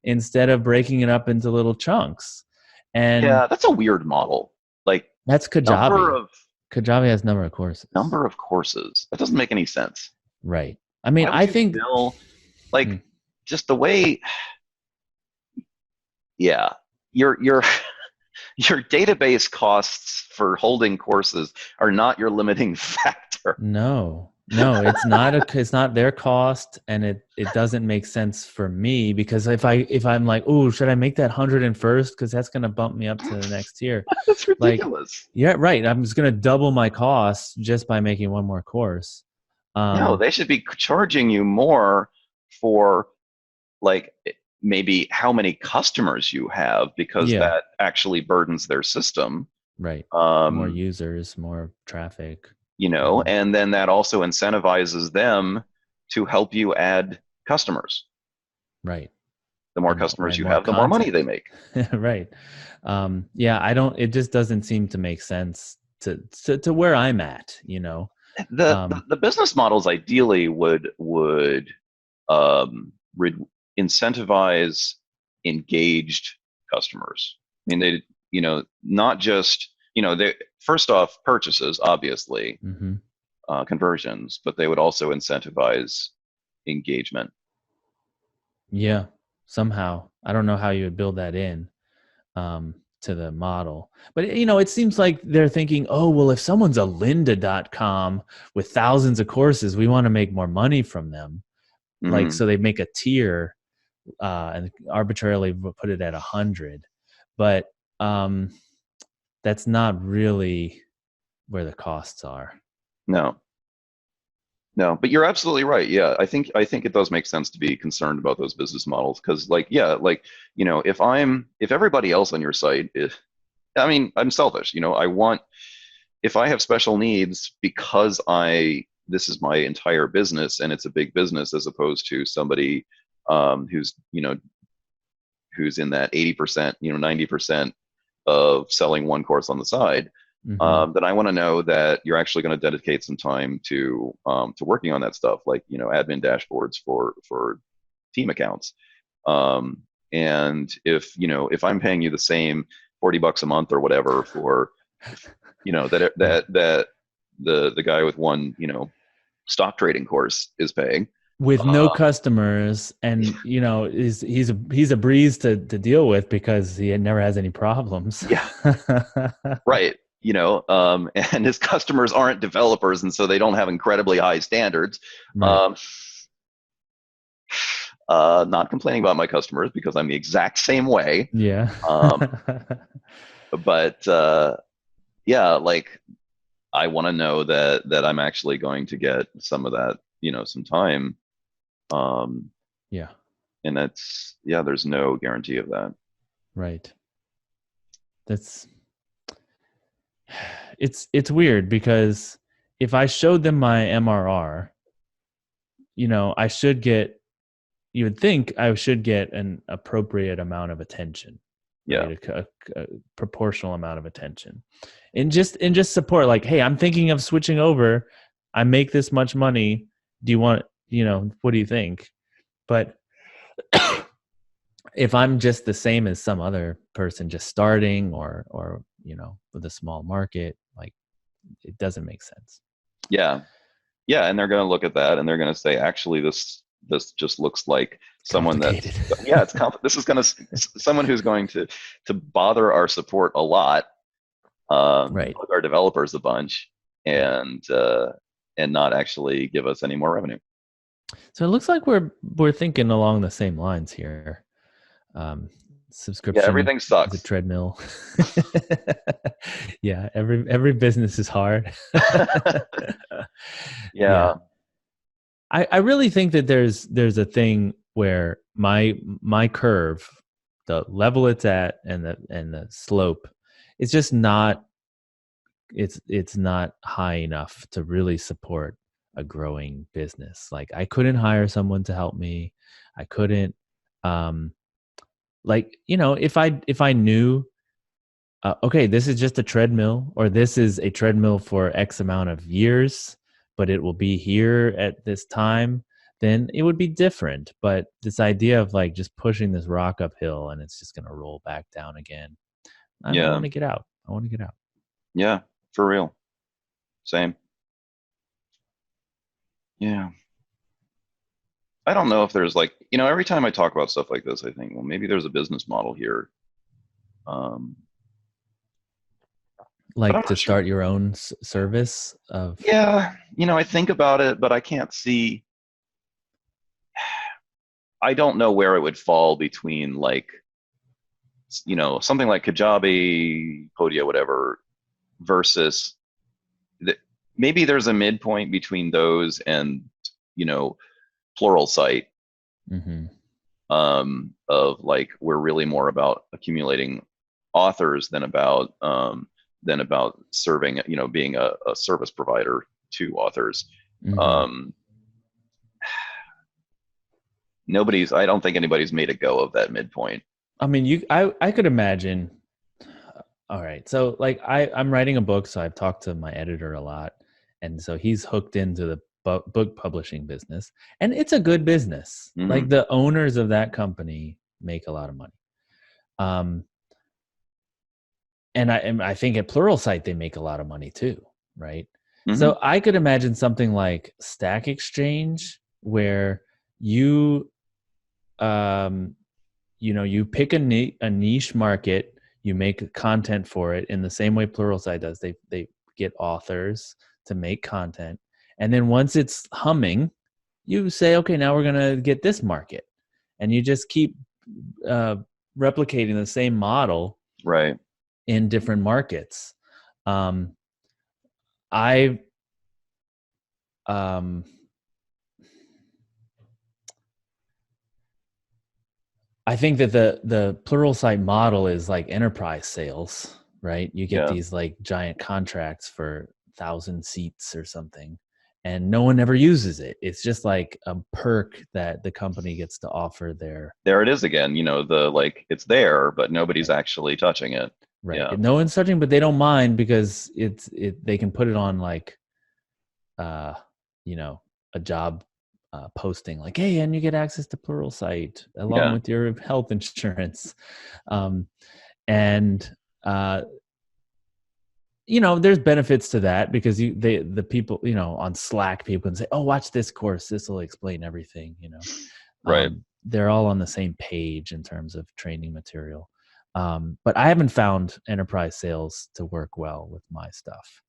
instead of breaking it up into little chunks. And Yeah, that's a weird model. Like that's number Kajabi. of Kajabi has number of courses. number of courses. That doesn't make any sense. Right. I mean, Why would I you think bill hmm, like just the way? Yeah, your your database costs for holding courses are not your limiting factor. no, it's not their cost, and it doesn't make sense for me because if I'm like, oh, should I make that 101st because that's going to bump me up to the next tier. That's Like, ridiculous. yeah, right. I'm just going to double my costs just by making one more course. No, Um, they should be charging you more for like maybe how many customers you have, because yeah, that actually burdens their system. Right. More Um, users, more traffic. and then that also incentivizes them to help you add customers. Right. The more customers And you more have, the more money they content. make. Right. Yeah, I don't, it just doesn't seem to make sense to where I'm at, The business models ideally would re- incentivize engaged customers. I mean, they, not just, they first off purchases, obviously, hmm conversions, but they would also incentivize engagement. Yeah, somehow. I don't know how you would build that in to the model. But it seems like they're thinking, oh, well, if someone's a lynda.com with thousands of courses, we want to make more money from them. Like, Hmm. so they make a tier and arbitrarily put it at 100. But that's not really where the costs are. No, no, but you're absolutely right. Yeah, I think it does make sense to be concerned about those business models because, like, yeah, like, if everybody else on your site is, I mean, I'm selfish. I want, if I have special needs because this is my entire business and it's a big business as opposed to somebody who's who's in that 80%, 90% of selling one course on the side, hmm then I want to know that you're actually going to dedicate some time to working on that stuff, like admin dashboards for team accounts. Um, and if I'm paying you the same $40 a month or whatever for Right. that the guy with one stock trading course is paying. With no uh, customers, and he's a breeze to deal with because he never has any problems. yeah, right. And his customers aren't developers, and so they don't have incredibly high standards. Right. Um, not complaining about my customers because I'm the exact same way. Yeah. Um, but yeah, like, I want to know that I'm actually going to get some of that, some time. Um, Yeah. and that's, yeah, there's no guarantee of that. Right. That's it's weird because if I showed them my MRR, I should get you would think I should get an appropriate amount of attention, Yeah, right? A proportional amount of attention, and just support. Like, hey, I'm thinking of switching over. I make this much money. Do you want? What do you think? But if I'm just the same as some other person just starting, or with a small market, like, it doesn't make sense. yeah, yeah. And they're going to look at that and they're going to say, actually, this just looks like someone Complicated. that's, yeah, this is going to, someone who's going to bother our support a lot, Right. bug our developers a bunch, and not actually give us any more revenue. So it looks like we're thinking along the same lines here. Um, Yeah, Subscription everything is a sucks. treadmill. Yeah, every business is hard. Yeah, Yeah, I really think that there's a thing where my curve, the level it's at, and the slope, is just not it's not high enough to really support a growing business. Like, I couldn't hire someone to help me. I couldn't um like, if I knew, okay, this is just a treadmill, or this is a treadmill for X amount of years, but it will be here at this time, then it would be different. But this idea of, like, just pushing this rock uphill and it's just going to roll back down again, I yeah, want to get out. I want to get out. yeah, for real. Same. Yeah. I don't know if there's, like, every time I talk about stuff like this, I think, well, maybe there's a business model here. Um, but I'm Like, to not sure. start your own service of. Yeah, I think about it, but I can't see. I don't know where it would fall between, like, something like Kajabi, Podia, whatever, versus the, maybe there's a midpoint between those and, you know, Pluralsight, Mhm. of, like, we're really more about accumulating authors than about than about serving, being a service provider to authors. Hmm. Um, I don't think anybody's made a go of that midpoint. I mean, I could imagine. All right, so like I'm writing a book, so I've talked to my editor a lot, and so he's hooked into the book publishing business, and it's a good business. Like Hmm. the owners of that company make a lot of money. Um, and I think at Pluralsight they make a lot of money too, right? Hmm. So I could imagine something like Stack Exchange, where you um you pick a niche market, you make content for it in the same way Pluralsight does. They get authors to make content, and then once it's humming, you say, okay, now we're gonna get this market, and you just keep uh, replicating the same model Right. in different markets. Um, I um, I think that the Pluralsight model is like enterprise sales, right? You get Yeah. these like giant contracts for 1,000 seats or something, and no one ever uses it. It's just like a perk that the company gets to offer their There it is again. It's there, but nobody's right. actually touching it. Right. Yeah. No one's touching, but they don't mind because they can put it on like uh you know a job posting like, hey, and you get access to Pluralsight along Yeah. with your health insurance. um and uh there's benefits to that because the people on Slack, people can say, oh, watch this course, this will explain everything. Right. They're all on the same page in terms of training material. But I haven't found enterprise sales to work well with my stuff.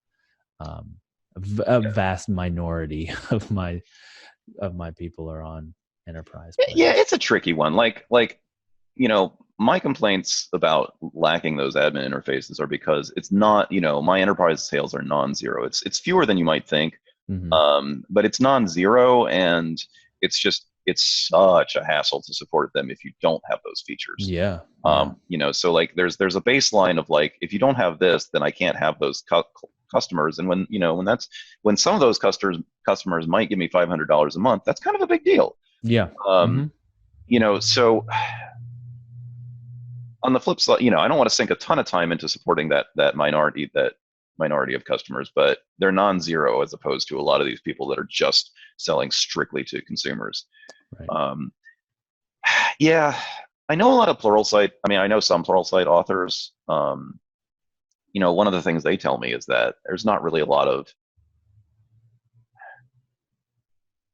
um, a Yeah. vast minority of my people are on enterprise Yeah, plans. it's a tricky one. My complaints about lacking those admin interfaces are because it's not, my enterprise sales are non-zero. It's fewer than you might think, Hmm. but it's non-zero, and it's such a hassle to support them if you don't have those features. Yeah, yeah, So like there's a baseline of like, if you don't have this, then I can't have those customers. And when some of those customers might give me $500 a month, that's kind of a big deal. yeah. Um, Hmm. so on the flip side, I don't want to sink a ton of time into supporting that minority of customers, but they're non-zero as opposed to a lot of these people that are just selling strictly to consumers. Right. Um, yeah, I know a lot of Pluralsight. I mean, I know some Pluralsight authors. One of the things they tell me is that there's not really a lot of,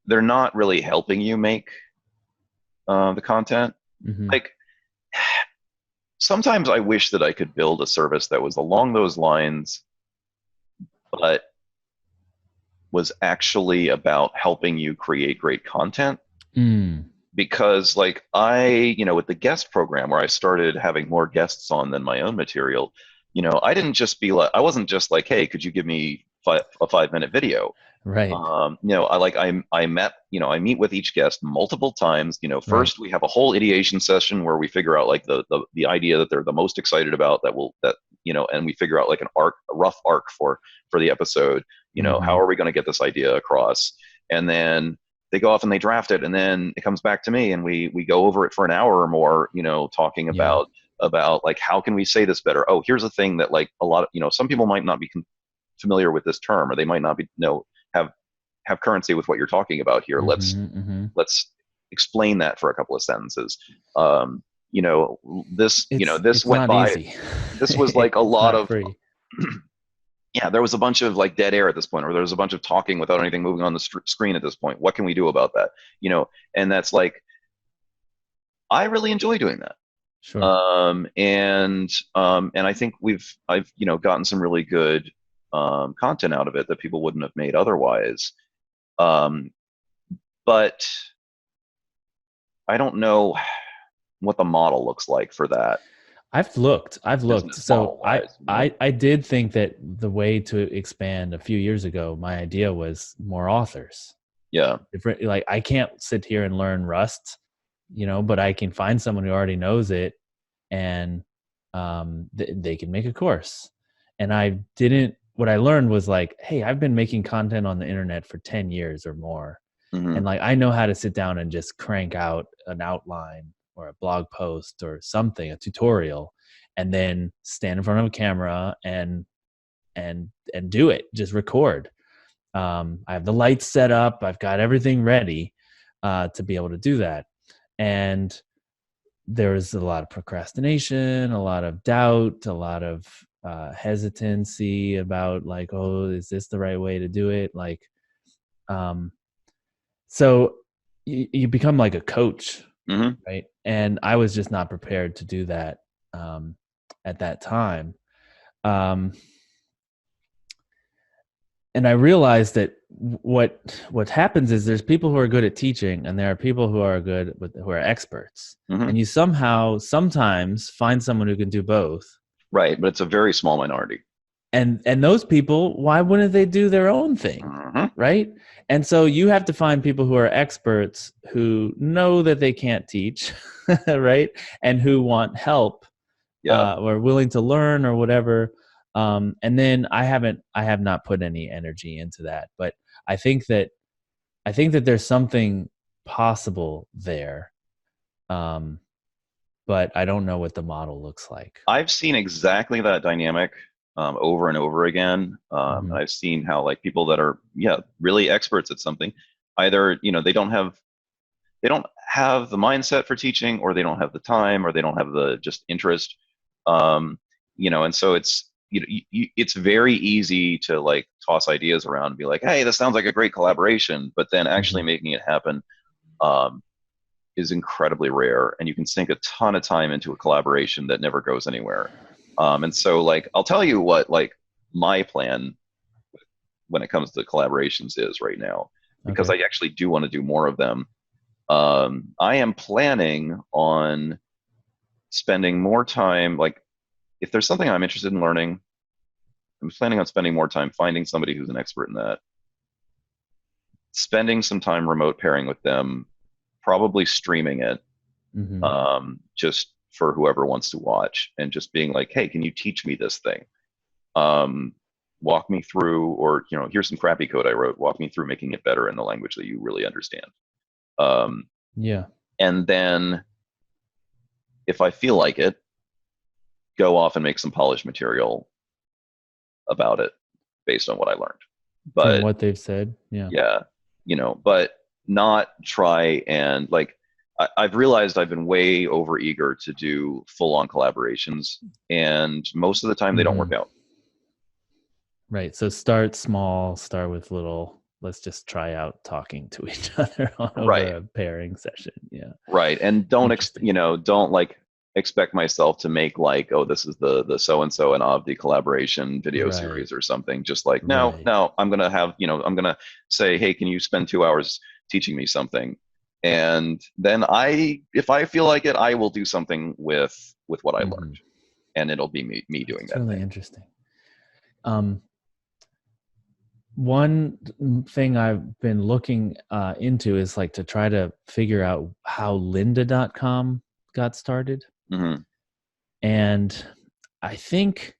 they're not really helping you make the content. Hmm. Like sometimes I wish that I could build a service that was along those lines, but was actually about helping you create great content. Mm. Because like with the guest program where I started having more guests on than my own material, I wasn't just like, hey, could you give me a 5-minute video? Right. I meet with each guest multiple times. Right. First we have a whole ideation session where we figure out like the idea that they're the most excited about and we figure out like a rough arc for the episode. How Hmm. are we going to get this idea across? And then they go off and they draft it, and then it comes back to me, and we go over it for an hour or more, talking Yeah. about like, how can we say this better? Oh, here's a thing that like a lot of some people might not be familiar with this term, or they might not be have have currency with what you're talking about here. let's Hmm. Hmm. let's explain that for a couple of sentences. um you know this It's went not by. easy. This was like a It's lot not of free. yeah, there was a bunch of like dead air at this point, or there was a bunch of talking without anything moving on the screen at this point. What can we do about that? And that's like, I really enjoy doing that. Sure. And I think I've gotten some really good content out of it that people wouldn't have made otherwise. Um, but I don't know what the model looks like for that, I've looked. business So model I wise. I I did think that the way to expand a few years ago, my idea was more authors. Yeah. Different, like I can't sit here and learn Rust, but I can find someone who already knows it, and they can make a course. And I didn't, what I learned was like, hey, I've been making content on the internet for 10 years or more. Hmm. And like, I know how to sit down and just crank out an outline or a blog post or something, a tutorial, and then stand in front of a camera and do it, just record. I have the lights set up. I've got everything ready to be able to do that. And there was a lot of procrastination, a lot of doubt, a lot of hesitancy about like, oh, is this the right way to do it? Like, um, so you become like a coach, Hmm. right? And I was just not prepared to do that um, at that time. Um, and I realized that what happens is there's people who are good at teaching, and there are people who are who are experts. Hmm. And you sometimes find someone who can do both. Right, but it's a very small minority. And those people, why wouldn't they do their own thing, Hmm. right? And so you have to find people who are experts who know that they can't teach, right? And who want help Yeah. or willing to learn or whatever. And then I have not put any energy into that, but I think that there's something possible there. But I don't know what the model looks like. I've seen exactly that dynamic over and over again. Hmm. I've seen how like people that are, yeah, really experts at something, either, they don't have the mindset for teaching, or they don't have the time, or they don't have the just interest. Um, and so it's very easy to like toss ideas around and be like, hey, this sounds like a great collaboration, but then actually Hmm. making it happen um, is incredibly rare, and you can sink a ton of time into a collaboration that never goes anywhere. And so, like, I'll tell you what, like, my plan when it comes to collaborations is right now, because Okay. I actually do want to do more of them. I am planning on spending more time, like, if there's something I'm interested in learning, I'm planning on spending more time finding somebody who's an expert in that, spending some time remote pairing with them, probably streaming it, Hmm. just for whoever wants to watch, and just being like, hey, can you teach me this thing? Um, Walk me through, or here's some crappy code I wrote. Walk me through making it better in the language that you really understand. Um, Yeah. and then, if I feel like it, go off and make some polished material about it based on what I learned. From But what they've said. Yeah. yeah, but not try and like. I've realized I've been way over eager to do full on collaborations, and most of the time they don't Hmm. work out. Right. So start small, start with little, let's just try out talking to each other over Right. a pairing session. Yeah. Right. And don't Interesting. don't like expect myself to make like, oh, this is the so and so and avdi collaboration video Right. series or something. Just like, no, Right. no, I'm gonna have, I'm gonna say, hey, can you spend 2 hours teaching me something? And then if I feel like it, I will do something with what I learned, Hmm. and it'll be me doing That's that really thing. interesting. Um, One thing I've been looking into is like to try to figure out how lynda.com got started. Hmm. And I think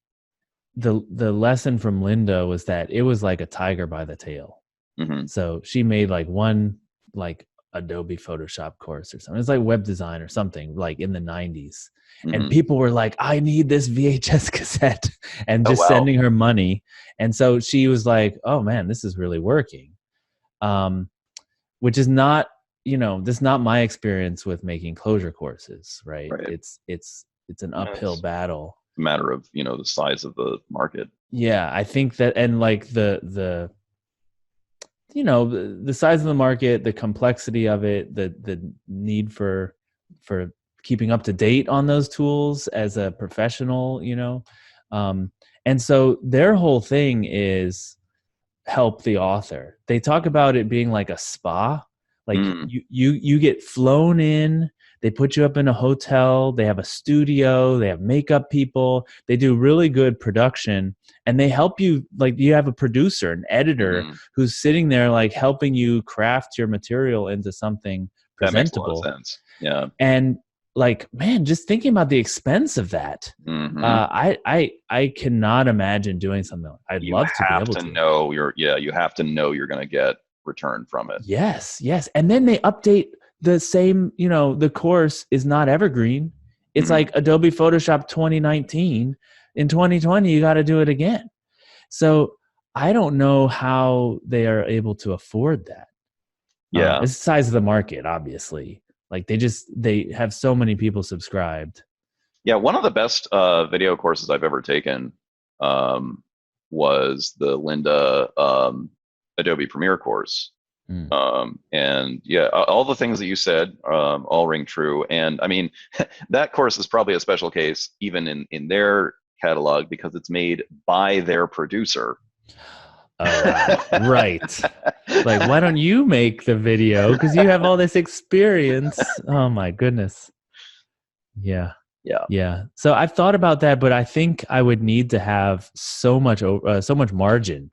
the lesson from Linda was that it was like a tiger by the tail. Hmm. So she made like one like Adobe Photoshop course or something. It's like web design or something like in the 90s. And Hmm. people were like, I need this VHS cassette and Oh just wow. sending her money. And so she was like, oh man, this is really working. Um, which is not, this is not my experience with making closure courses, right? Right. It's an Yeah, uphill it's battle. a matter of the size of the market. Yeah, I think that, and like the the size of the market, the complexity of it, the need for keeping up to date on those tools as a professional, um, and so their whole thing is help the author. They talk about it being like a spa. Like Mm. you get flown in, they put you up in a hotel, they have a studio, they have makeup people, they do really good production, and they help you, like you have a producer, an editor Hmm. who's sitting there like helping you craft your material into something That makes a lot of presentable. sense. Yeah. And like, man, just thinking about the expense of that, Hmm. I cannot imagine doing something. I'd You love to be have able to to. know you have to know you're going to get return from it. Yes, yes. And then they update the same, the course is not evergreen. It's Hmm. like Adobe Photoshop 2019. In 2020, you got to do it again. So I don't know how they are able to afford that. Yeah. It's the size of the market, obviously. Like they have so many people subscribed. Yeah, one of the best video courses I've ever taken um, was the Linda Adobe Premiere course. Mm. And yeah, all the things that you said all ring true. And I mean, that course is probably a special case even in their catalog because it's made by their producer. Oh wow. Right. Like, why don't you make the video? Because you have all this experience. Oh my goodness. Yeah. Yeah. Yeah. So I've thought about that, but I think I would need to have so much margin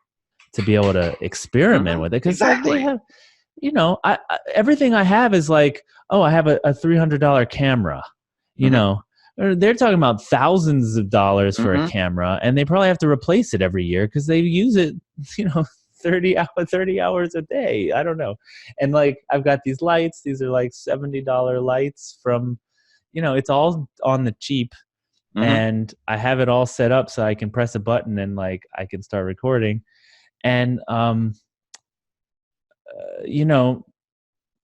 to be able to experiment Hmm. with it. Because like they Exactly. have, everything I have is like, oh, I have a $300 camera, you Hmm. know. Or they're talking about thousands of dollars for a Hmm. camera, and they probably have to replace it every year because they use it, you know, 30 hours a day. I don't know. And like I've got these lights, these are like $70 lights from, it's all on the cheap, Hmm. and I have it all set up so I can press a button and like I can start recording. And you know,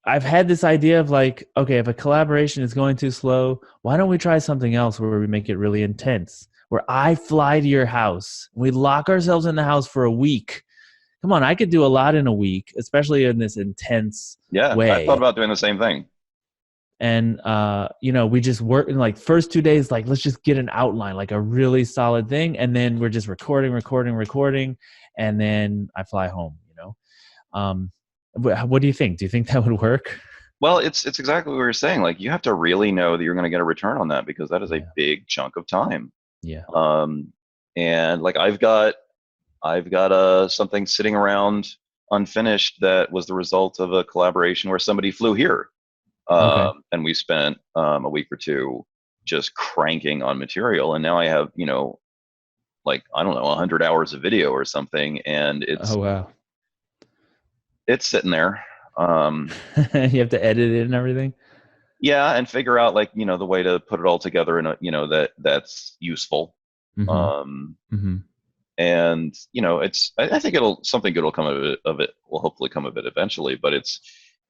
I've had this idea of like, okay, if a collaboration is going too slow, why don't we try something else where we make it really intense? Where I fly to your house, we lock ourselves in the house for a week. Come on, I could do a lot in a week, especially in this intense Yeah, I thought way. about doing the same thing. And we just work in like first 2 days, like let's just get an outline, like a really solid thing, and then we're just recording, and then I fly home. Um, what do you think? Do you think that would work? Well, it's exactly what you're saying. Like you have to really know that you're going to get a return on that because that is a Yeah, big chunk of time. yeah. Um, and like I've got something sitting around unfinished that was the result of a collaboration where somebody flew here, Okay. and we spent a week or two just cranking on material, and now I have like I don't know 100 hours of video or something, and Oh wow. it's sitting there. Um, You have to edit it and everything. yeah, and figure out like the way to put it all together in a that's useful. Mm-hmm. Um, Mm-hmm. and it's I think it'll something good will come of it will hopefully come of it eventually, but it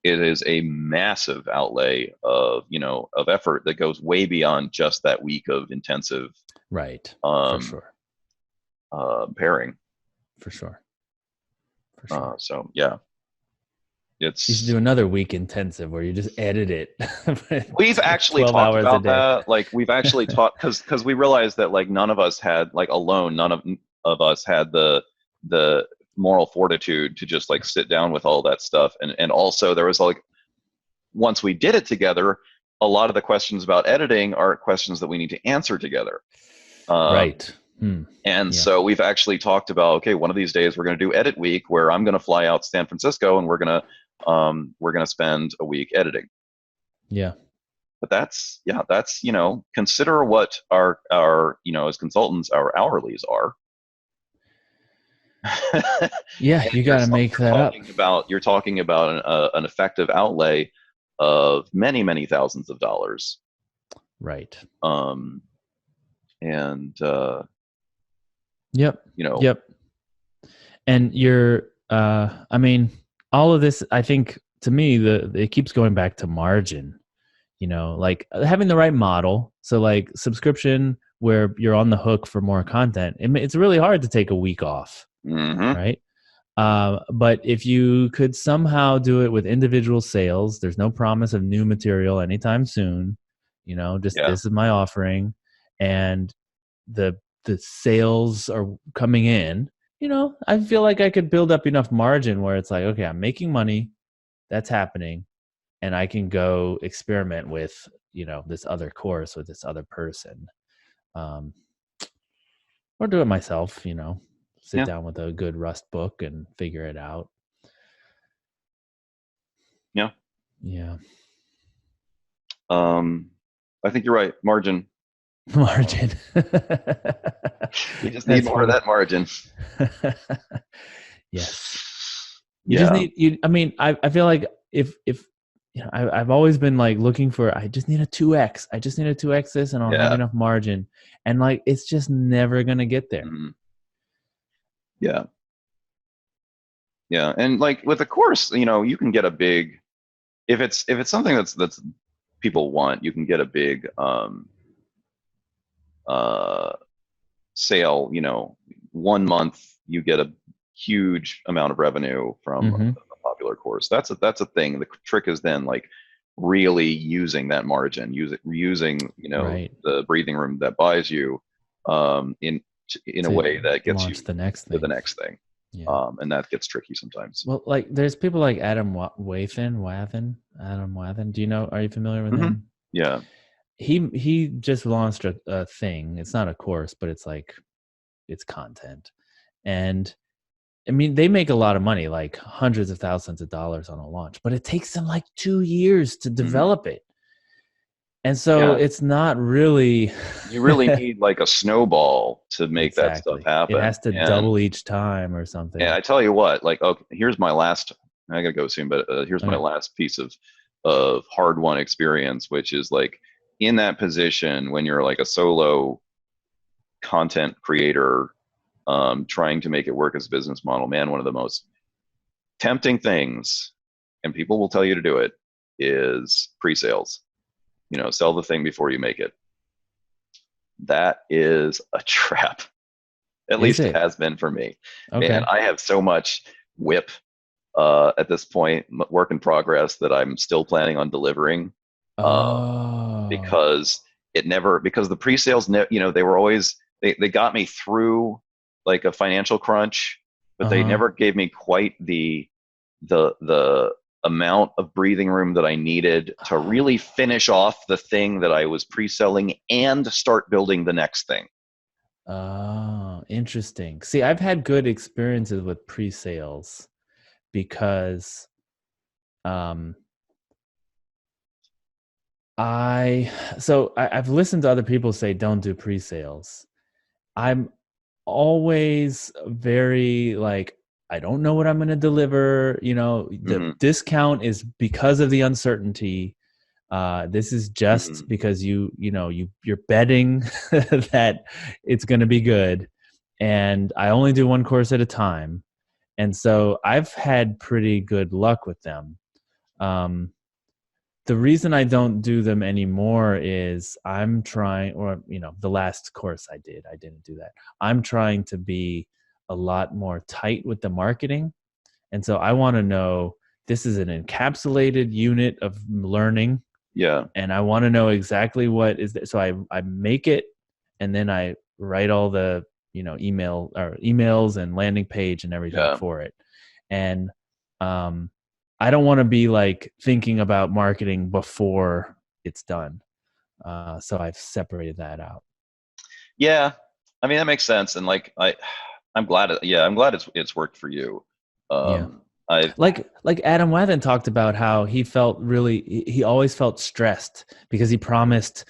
is a massive outlay of effort that goes way beyond just that week of intensive Right. For um sure. pairing. For sure. For sure. So yeah, You should it's do another week intensive where you just edit it we've actually 12 talked hours a about day. that. Like we've actually talked because we realized that like none of us had like alone none of us had the moral fortitude to just like sit down with all that stuff, and also there was like once we did it together, a lot of the questions about editing are questions that we need to answer together. Um, Right. Hmm. and Yeah. so we've actually talked about, okay, one of these days we're going to do edit week where I'm going to fly out to San Francisco and we're going to spend a week editing. Yeah. But that's yeah, that's consider what our as consultants our hourlies are. Yeah. And You got to make you're that up. talking about an effective outlay of many many thousands of dollars. Right. Um, and Yep. you know, Yep. And I mean, all of this, I think to me, it keeps going back to margin, like having the right model. So like subscription where you're on the hook for more content. It's really hard to take a week off, hmm. right? But if you could somehow do it with individual sales, there's no promise of new material anytime soon. Just Yeah, this is my offering, and the the sales are coming in. I feel like I could build up enough margin where it's like, okay, I'm making money, that's happening, and I can go experiment with this other course with this other person, um, or do it myself. Sit yeah, down with a good Rust book and figure it out. yeah. Yeah. Um, I think you're right. Margin. Margin. You just need That's more of funny. that margin. Yes. You just Yeah. need you. I mean, I feel like if I've always been like looking for. I just need a 2x. I just need a 2x this, and I'll have Yeah. enough margin. And like, it's just never gonna get there. Mhm. Yeah. Yeah. And like with a course, you can get a big, if it's something that's people want, you can get a big uh sale, 1 month you get a huge amount of revenue from Mm-hmm. a popular course. That's a thing. The trick is then like really using that margin, using Right. the breathing room that buys you in a To way that gets you launch the next to the thing. next thing. Yeah. And that gets tricky sometimes. Well, like there's people like Adam Adam Wathan. Do you know? Are you familiar with Hmm. him? Yeah. He just launched a thing. It's not a course, but it's like it's content. And I mean, they make a lot of money, like hundreds of thousands of dollars on a launch, but it takes them like 2 years to Hmm. develop it. And so Yeah. it's not really You really need like a snowball to make that stuff exactly. It happen. has to And double each time or And something. I tell you what, like, okay, here's my last. I gotta go soon, but here's my Okay. last piece of hard-won experience, which is like in that position when you're like a solo content creator, trying to make it work as a business model. Man, one of the most tempting things, and people will tell you to do it, is pre-sales. Sell the thing before you make it. That is a trap. At Is least it it? has been for me. Man, Okay. I have so much whip at this point, work in progress that I'm still planning on delivering, uh, Oh. because because the pre-sales, they were always, they got me through like a financial crunch, but they Uh-huh. never gave me quite the amount of breathing room that I needed to really finish off the thing that I was pre-selling and start building the next thing. Oh, interesting. See, I've had good experiences with pre-sales because um I've listened to other people say don't do pre-sales. I'm always very like I don't know what I'm going to deliver, the Hmm. discount is because of the uncertainty. This is just Hmm. because you're betting that it's going to be good, and I only do one course at a time, and so I've had pretty good luck with them. Um, the reason I don't do them anymore is I'm trying, or the last course I didn't do that. I'm trying to be a lot more tight with the marketing, and so I want to know this is an encapsulated unit of learning, Yeah. and I want to know exactly what is there. So I make it, and then I write all the emails and landing page and everything Yeah. for it, and um, I don't want to be like thinking about marketing before it's done. So I've separated that out. Yeah. I mean, that makes sense. And like, I'm glad it's worked for you. Yeah. I, Like Adam Wathan talked about how he always felt stressed because he promised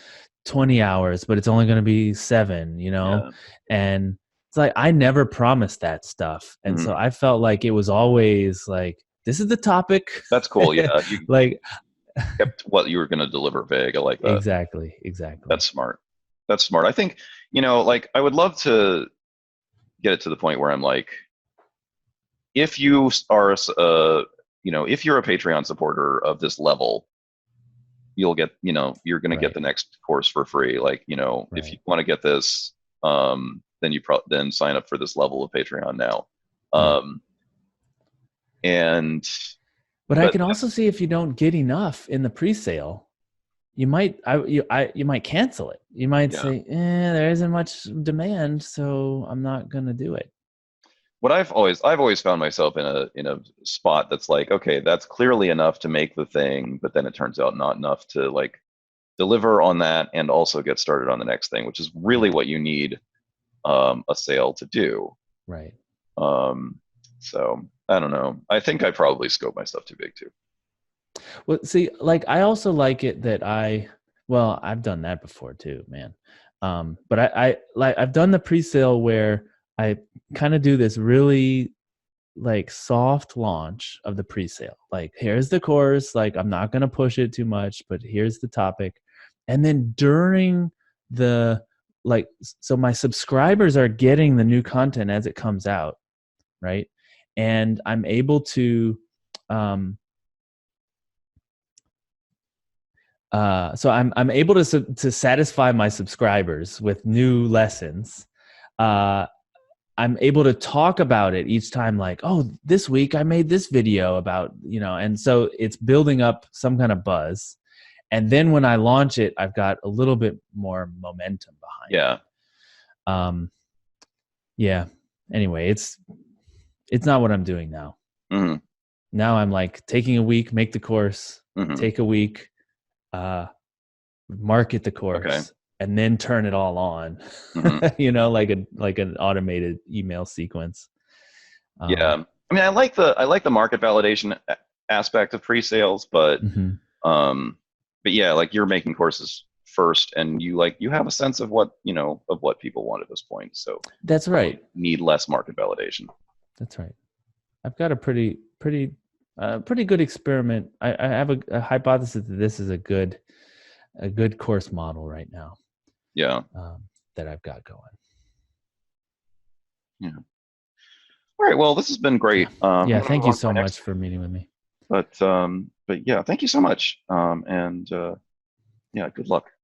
20 hours, but it's only going to be 7, yeah. and it's like I never promised that stuff, and so Mhm. I felt like it was always like this is the topic. That's cool. Yeah. You Like kept what you were going to deliver vague. I like that. exactly. That's smart. That's smart. I think, like I would love to get it to the point where I'm like, if you are, if you're a Patreon supporter of this level, you're going to get Right, the next course for free. Like, if you right. want to get this, then then sign up for this level of Patreon now. Yeah. Um, and, But I but can also see if you don't get enough in the pre-sale, you might cancel it. You might yeah. say, there isn't much demand, so I'm not gonna do it. What I've always found myself in a spot that's like, okay, that's clearly enough to make the thing, but then it turns out not enough to like deliver on that and also get started on the next thing, which is really Yeah, what you need a sale to do. right. Um, so I don't know. I think I probably scope my stuff too big too. Well, see, like I also like it that Well, I've done that before too, man. But I like I've done the pre-sale where I kind of do this really like soft launch of the pre-sale. Like, here's the course, like I'm not going to push it too much, but here's the topic. And then during the like so my subscribers are getting the new content as it comes out, right? And I'm able to um so I'm able to satisfy my subscribers with new lessons. Uh I'm able to talk about it each time, like, oh, this week I made this video about, and so it's building up some kind of buzz. And then when I launch it, I've got a little bit more momentum behind Yeah. it. Yeah. Anyway, it's not what I'm doing now. Mm-hmm. Now I'm like taking a week, make the course, Mm-hmm. take a week, market the course, Okay. and then turn it all on. Mm-hmm. Like an automated email sequence. Yeah. I mean, I like the market validation aspect of pre-sales, Mm-hmm. but yeah, like you're making courses first, and you have a sense of what of what people want at this point. So That's right. need less market validation. That's right. I've got a pretty good experiment. I have a hypothesis that this is a good course model right now. Yeah. That I've got going. Yeah. All right. Well, this has been great. Yeah. Thank you so much for meeting with me. But yeah, thank you so much. And yeah, good luck.